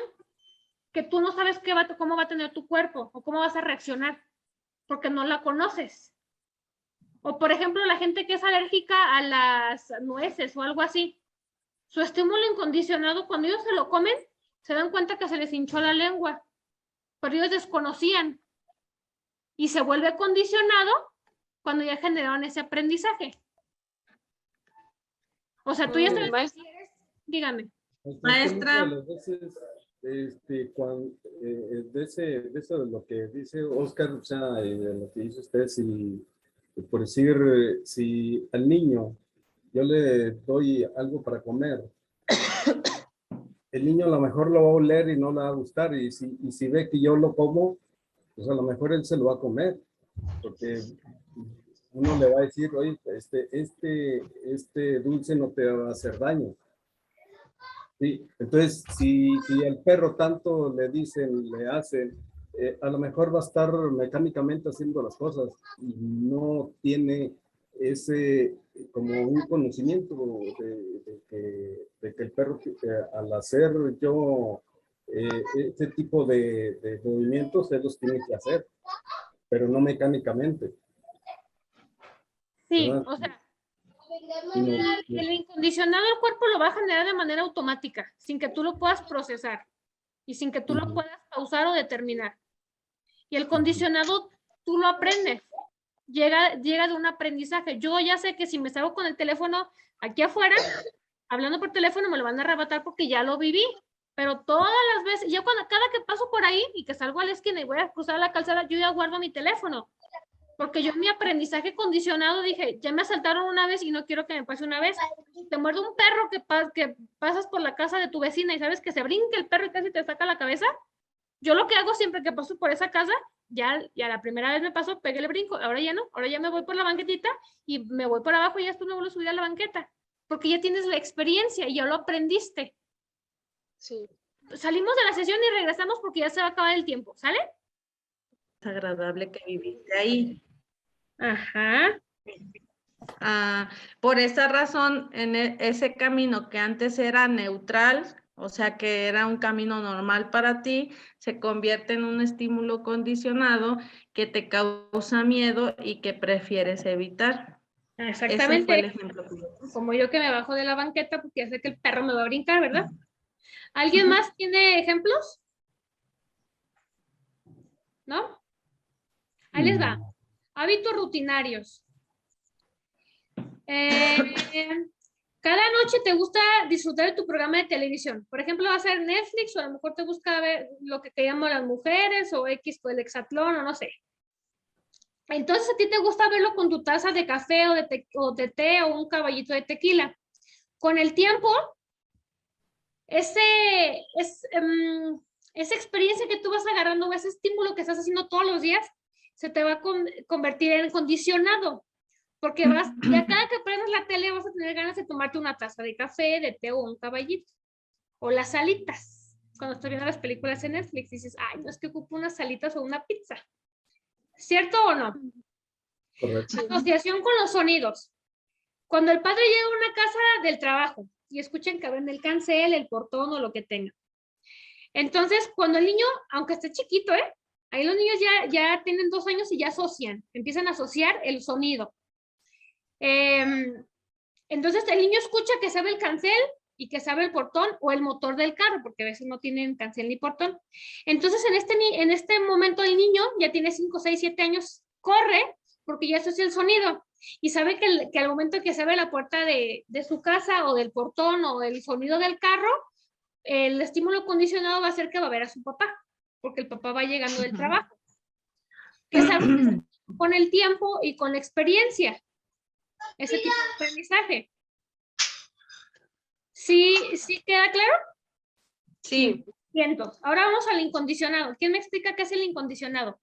que tú no sabes cómo va a tener tu cuerpo o cómo vas a reaccionar, porque no la conoces. O, por ejemplo, la gente que es alérgica a las nueces o algo así. Su estímulo incondicionado, cuando ellos se lo comen, se dan cuenta que se les hinchó la lengua, pero ellos desconocían. Y se vuelve condicionado cuando ya generaron ese aprendizaje. O sea, tú ya sabes, dígame. Maestra. De eso de lo que dice Oscar, o sea, de lo que dice usted, si, por decir, si al niño yo le doy algo para comer, el niño a lo mejor lo va a oler y no le va a gustar, y si ve que yo lo como, pues a lo mejor él se lo va a comer, porque uno le va a decir, oye, este dulce no te va a hacer daño. Sí, entonces, si al perro tanto le dicen, le hacen, a lo mejor va a estar mecánicamente haciendo las cosas y no tiene ese, como un conocimiento de que el perro, al hacer yo este tipo de movimientos, él los tiene que hacer, pero no mecánicamente. Sí, ¿verdad? o sea, el incondicionado el cuerpo lo va a generar de manera automática, sin que tú lo puedas procesar y sin que tú lo puedas pausar o determinar. Y el condicionado tú lo aprendes, llega de un aprendizaje. Yo ya sé que si me salgo con el teléfono aquí afuera, hablando por teléfono, me lo van a arrebatar porque ya lo viví. Pero todas las veces, yo cada que paso por ahí y que salgo a la esquina y voy a cruzar la calzada, yo ya guardo mi teléfono. Porque yo en mi aprendizaje condicionado dije, ya me asaltaron una vez y no quiero que me pase una vez. Te muerde un perro que pasas por la casa de tu vecina y sabes que se brinca el perro y casi te saca la cabeza. Yo lo que hago siempre que paso por esa casa, ya la primera vez me pasó, pegué el brinco, ahora ya no, ahora ya me voy por la banquetita y me voy por abajo y ya tú me vuelves a subir a la banqueta. Porque ya tienes la experiencia y ya lo aprendiste. Sí. salimos de la sesión y regresamos porque ya se va a acabar el tiempo, ¿sale? Es agradable que viviste ahí. Ajá. Por esa razón, en ese camino que antes era neutral, o sea que era un camino normal para ti, se convierte en un estímulo condicionado que te causa miedo y que prefieres evitar. Exactamente. Ese fue el ejemplo que yo puse. Como yo que me bajo de la banqueta porque ya sé que el perro me va a brincar, ¿verdad? ¿Alguien más tiene ejemplos? ¿No? Ahí les va. Hábitos rutinarios. Cada noche te gusta disfrutar de tu programa de televisión. Por ejemplo, va a ser Netflix o a lo mejor te gusta ver lo que te llaman las mujeres o X o el hexatlón o no sé. Entonces a ti te gusta verlo con tu taza de café o de té o un caballito de tequila. Con el tiempo, esa experiencia que tú vas agarrando, ese estímulo que estás haciendo todos los días, se te va a convertir en condicionado. Porque ya cada que prendes la tele vas a tener ganas de tomarte una taza de café, de té o un caballito. O las salitas. Cuando estoy viendo las películas en Netflix, dices, ay, no es que ocupo unas salitas o una pizza. ¿Cierto o no? Correcto. Asociación con los sonidos. Cuando el padre llega a una casa del trabajo y escuchan que abren el cancel, el portón o lo que tenga. Entonces, cuando el niño, aunque esté chiquito, ahí los niños ya tienen 2 años y ya asocian, empiezan a asociar el sonido. Entonces el niño escucha que se abre el cancel y que se abre el portón o el motor del carro, porque a veces no tienen cancel ni portón. Entonces en este momento el niño ya tiene 5, 6, 7 años, corre porque ya asocia el sonido y sabe que al momento que se abre la puerta de su casa o del portón o el sonido del carro, el estímulo condicionado va a ser que va a ver a su papá, porque el papá va llegando del trabajo. Que es algo que se con el tiempo y con la experiencia. Ese tipo de aprendizaje. ¿Sí queda claro? Sí. Cientos. Ahora vamos al incondicionado. ¿Quién me explica qué es el incondicionado?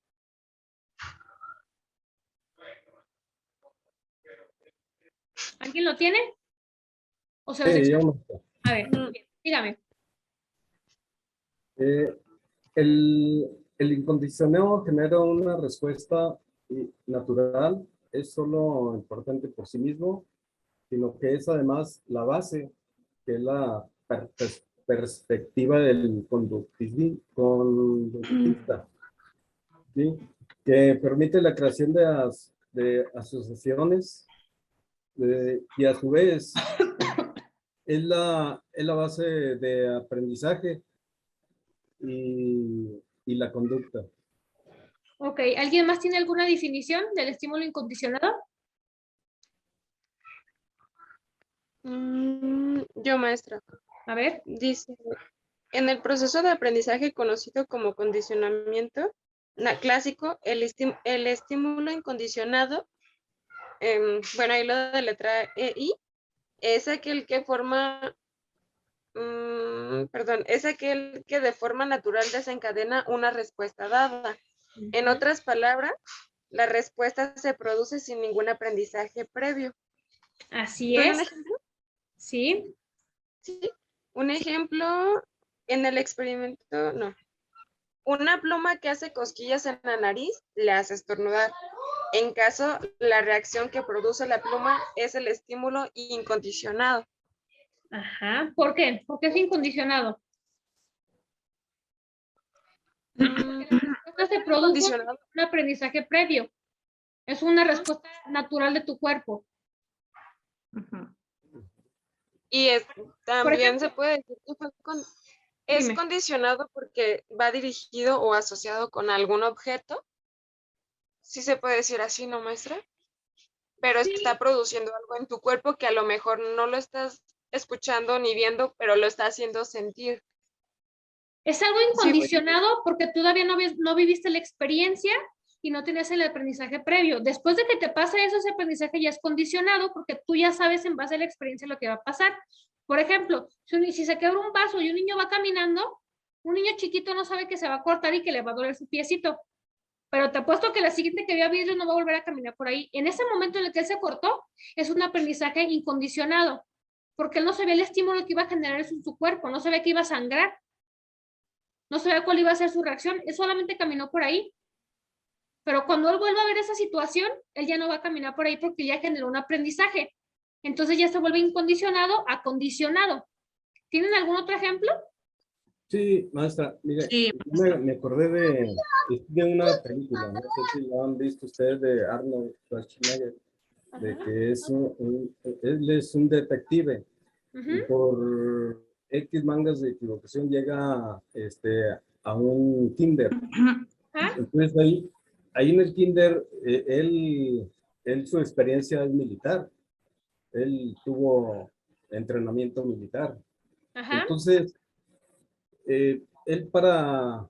¿Alguien lo tiene? ¿O se los explico? A ver, dígame. El incondicionado genera una respuesta natural, es solo importante por sí mismo, sino que es además la base, que es la perspectiva del conductista, ¿sí? Que permite la creación de asociaciones y a su vez es la base de aprendizaje y la conducta. Ok, ¿alguien más tiene alguna definición del estímulo incondicionado? Yo, maestra. A ver. Dice, en el proceso de aprendizaje conocido como condicionamiento clásico, el estímulo incondicionado, bueno, ahí lo de letra EI, es aquel que forma, es aquel que de forma natural desencadena una respuesta dada. En otras palabras, la respuesta se produce sin ningún aprendizaje previo. Así es. ¿Un ejemplo? Sí. Sí. Un ejemplo, en el experimento, no. Una pluma que hace cosquillas en la nariz le hace estornudar. En caso, la reacción que produce la pluma es el estímulo incondicionado. Ajá. ¿Por qué? ¿Por qué es incondicionado? Porque la respuesta se produce un aprendizaje previo. Es una respuesta natural de tu cuerpo. Y también ejemplo, se puede decir que es condicionado porque va dirigido o asociado con algún objeto. Sí se puede decir así, ¿no, maestra? Pero está produciendo algo en tu cuerpo que a lo mejor no lo estás escuchando ni viendo, pero lo está haciendo sentir. Es algo incondicionado porque todavía no viviste la experiencia y no tenías el aprendizaje previo. Después de que te pasa eso, ese aprendizaje ya es condicionado porque tú ya sabes en base a la experiencia lo que va a pasar. Por ejemplo, si se quebra un vaso y un niño va caminando, un niño chiquito no sabe que se va a cortar y que le va a doler su piecito. Pero te apuesto que la siguiente que vea vidrio no va a volver a caminar por ahí. En ese momento en el que él se cortó, es un aprendizaje incondicionado, porque él no sabía el estímulo que iba a generar eso en su cuerpo, no sabía que iba a sangrar. no sabía cuál iba a ser su reacción, él solamente caminó por ahí. Pero cuando él vuelva a ver esa situación, él ya no va a caminar por ahí porque ya generó un aprendizaje. Entonces ya se vuelve incondicionado a condicionado. ¿Tienen algún otro ejemplo? Sí, maestra, mire, Sí. me acordé de una película, no sé si la han visto ustedes, de Arnold Schwarzenegger, de que él es un detective y Ujú. por X mangas de equivocación llega a un kinder. ¿Ah? Entonces ahí en el kinder, él su experiencia es militar, él tuvo entrenamiento militar. Ajá. Entonces, él para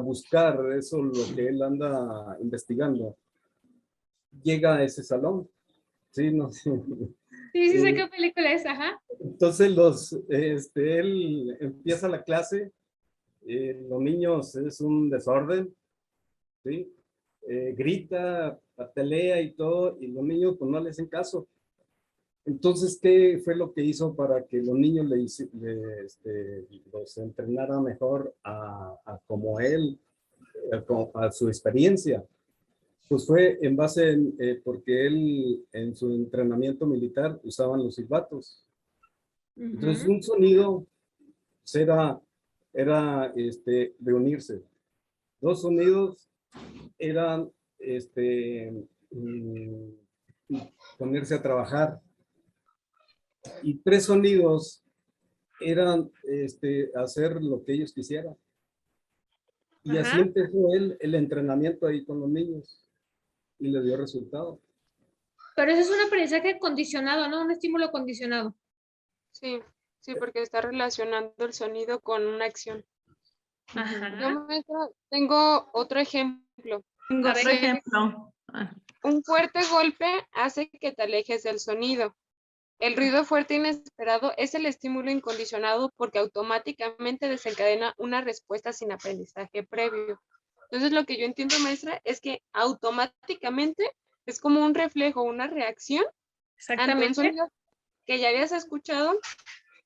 buscar eso, lo que él anda investigando, llega a ese salón. Sí, no sé. Sí, sí sé qué película es, ajá. Entonces él empieza la clase, los niños es un desorden, ¿sí? Grita, patalea y todo, y los niños pues no le hacen caso. Entonces, ¿qué fue lo que hizo para que los niños los entrenara mejor a como él, a su experiencia? Pues fue en base porque él en su entrenamiento militar usaban los silbatos. Entonces, Ujú. un sonido pues, era reunirse. Dos sonidos eran mm, ponerse a trabajar. Y tres sonidos eran hacer lo que ellos quisieran. Y así Ajá. empezó él el entrenamiento ahí con los niños y le dio resultado. Pero eso es un aprendizaje condicionado, ¿no? Un estímulo condicionado. Sí, sí, porque está relacionando el sonido con una acción. Yo, Ajá. maestra, tengo otro ejemplo. Tengo A otro ver. ejemplo. Un fuerte golpe hace que te alejes del sonido. El ruido fuerte inesperado es el estímulo incondicionado porque automáticamente desencadena una respuesta sin aprendizaje previo. Entonces, lo que yo entiendo, maestra, es que automáticamente es como un reflejo, una reacción ante un Exactamente. sonido que ya habías escuchado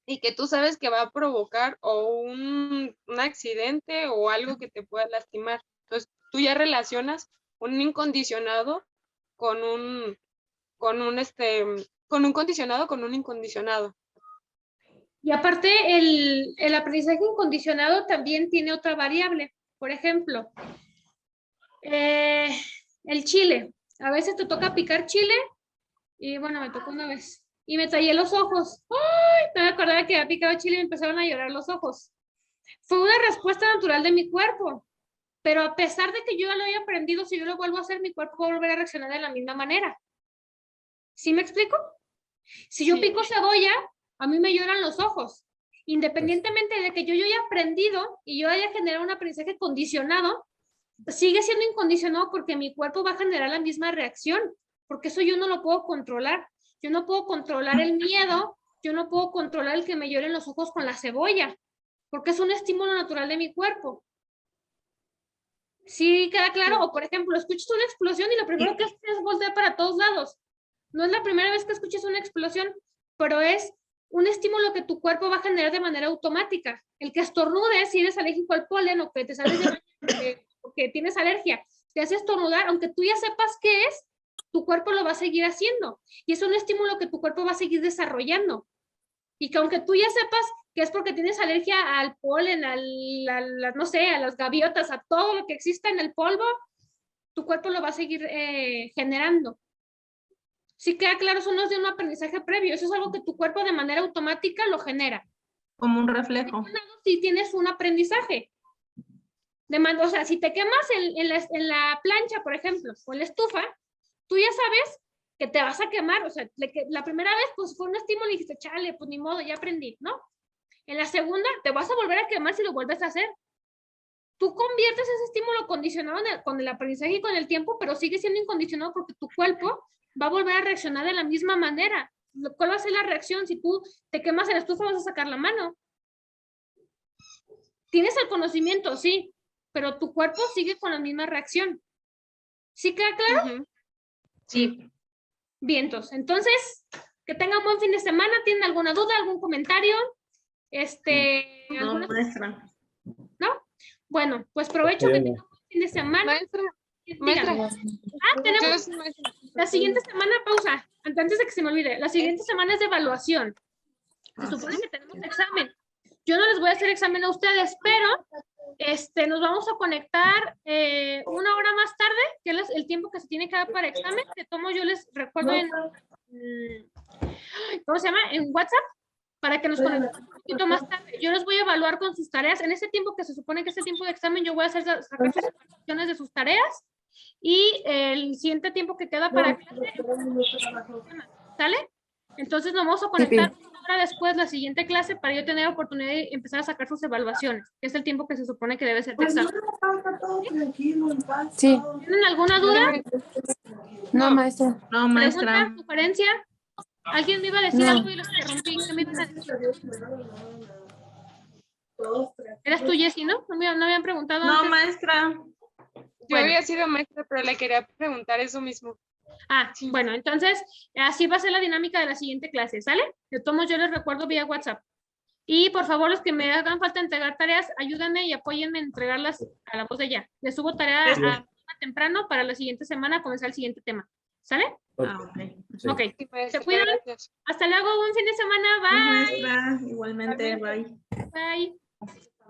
y que tú sabes que va a provocar o un accidente o algo que te pueda lastimar. Entonces, tú ya relacionas un incondicionado con con un condicionado con un incondicionado. Y aparte, el aprendizaje incondicionado también tiene otra variable. Por ejemplo, el chile. A veces te toca picar chile y bueno, me tocó una vez. Y me tallé los ojos. ¡Ay! No me acordaba que había picado chile y me empezaron a llorar los ojos. Fue una respuesta natural de mi cuerpo. Pero a pesar de que yo ya lo había aprendido, si yo lo vuelvo a hacer, mi cuerpo va a volver a reaccionar de la misma manera. ¿Sí me explico? Si yo Sí. pico cebolla, a mí me lloran los ojos. Independientemente de que yo haya aprendido y yo haya generado un aprendizaje condicionado, sigue siendo incondicionado porque mi cuerpo va a generar la misma reacción, porque eso yo no lo puedo controlar. Yo no puedo controlar el miedo, yo no puedo controlar el que me lloren los ojos con la cebolla, porque es un estímulo natural de mi cuerpo. ¿Sí queda claro? O por ejemplo, escuchas una explosión y lo primero que haces es voltear para todos lados. No es la primera vez que escuchas una explosión, pero es un estímulo que tu cuerpo va a generar de manera automática. El que estornudes, si eres alérgico al polen o que te sales de baño porque tienes alergia, te hace estornudar, aunque tú ya sepas qué es, tu cuerpo lo va a seguir haciendo. Y es un estímulo que tu cuerpo va a seguir desarrollando. Y que aunque tú ya sepas que es porque tienes alergia al polen, no sé, a las gaviotas, a todo lo que exista en el polvo, tu cuerpo lo va a seguir generando. Sí queda claro, eso no es de un aprendizaje previo, eso es algo que tu cuerpo de manera automática lo genera. Como un reflejo. Si tienes un aprendizaje. O sea, si te quemas en la plancha, por ejemplo, o en la estufa, tú ya sabes que te vas a quemar. O sea, la primera vez, pues fue un estímulo y dijiste, chale, pues ni modo, ya aprendí, ¿no? En la segunda, te vas a volver a quemar si lo vuelves a hacer. Tú conviertes ese estímulo condicionado con el aprendizaje y con el tiempo, pero sigue siendo incondicionado porque tu cuerpo va a volver a reaccionar de la misma manera. ¿Cuál va a ser la reacción? Si tú te quemas en la estufa, vas a sacar la mano. Tienes el conocimiento, sí, pero tu cuerpo sigue con la misma reacción. ¿Sí queda claro? Sí. Vientos. Entonces, que tengan buen fin de semana. ¿Tienen alguna duda, algún comentario? No, maestra. Bueno, pues provecho que Bien. tengan un fin de semana. Maestra, Díganme. maestra. Tenemos Yo sí, maestra. la siguiente semana, pausa, antes de que se me olvide, la siguiente semana es de evaluación. Se supone que tenemos examen. Yo no les voy a hacer examen a ustedes, pero nos vamos a conectar 1 hora más tarde, que es el tiempo que se tiene que dar para examen. De tomo, yo les recuerdo ¿cómo se llama? En WhatsApp, para que nos conectemos un poquito más tarde. Yo les voy a evaluar con sus tareas. En ese tiempo que se supone que es el tiempo de examen, yo voy a sacar sus evaluaciones de sus tareas. Y el siguiente tiempo que queda para clase, ¿sale? Entonces nos vamos a conectar 1 hora después la siguiente clase para yo tener oportunidad de empezar a sacar sus evaluaciones, que es el tiempo que se supone que debe ser de examen. Sí. ¿Tienen alguna duda? No, maestra. No, maestra. ¿Pregunta? ¿Sugerencia? ¿Alguien me iba a decir No. algo y los interrumpí? ¿Qué me iban a decir? ¿Eras tú, Jessie, no? No me habían preguntado No, antes. maestra. Yo Bueno. había sido maestra, pero le quería preguntar eso mismo. Bueno, entonces, así va a ser la dinámica de la siguiente clase, ¿sale? De todos modos, yo les recuerdo vía WhatsApp. Y por favor, los que me hagan falta entregar tareas, ayúdenme y apóyenme en entregarlas a la voz de ella. Les subo tarea temprano para la siguiente semana comenzar el siguiente tema. ¿Sale? Ah, ok. Sí. Ok. Sí, maestra, ¿Se cuidan? gracias. Hasta luego, buen fin de semana. Bye. Maestra, igualmente, bye. Bye.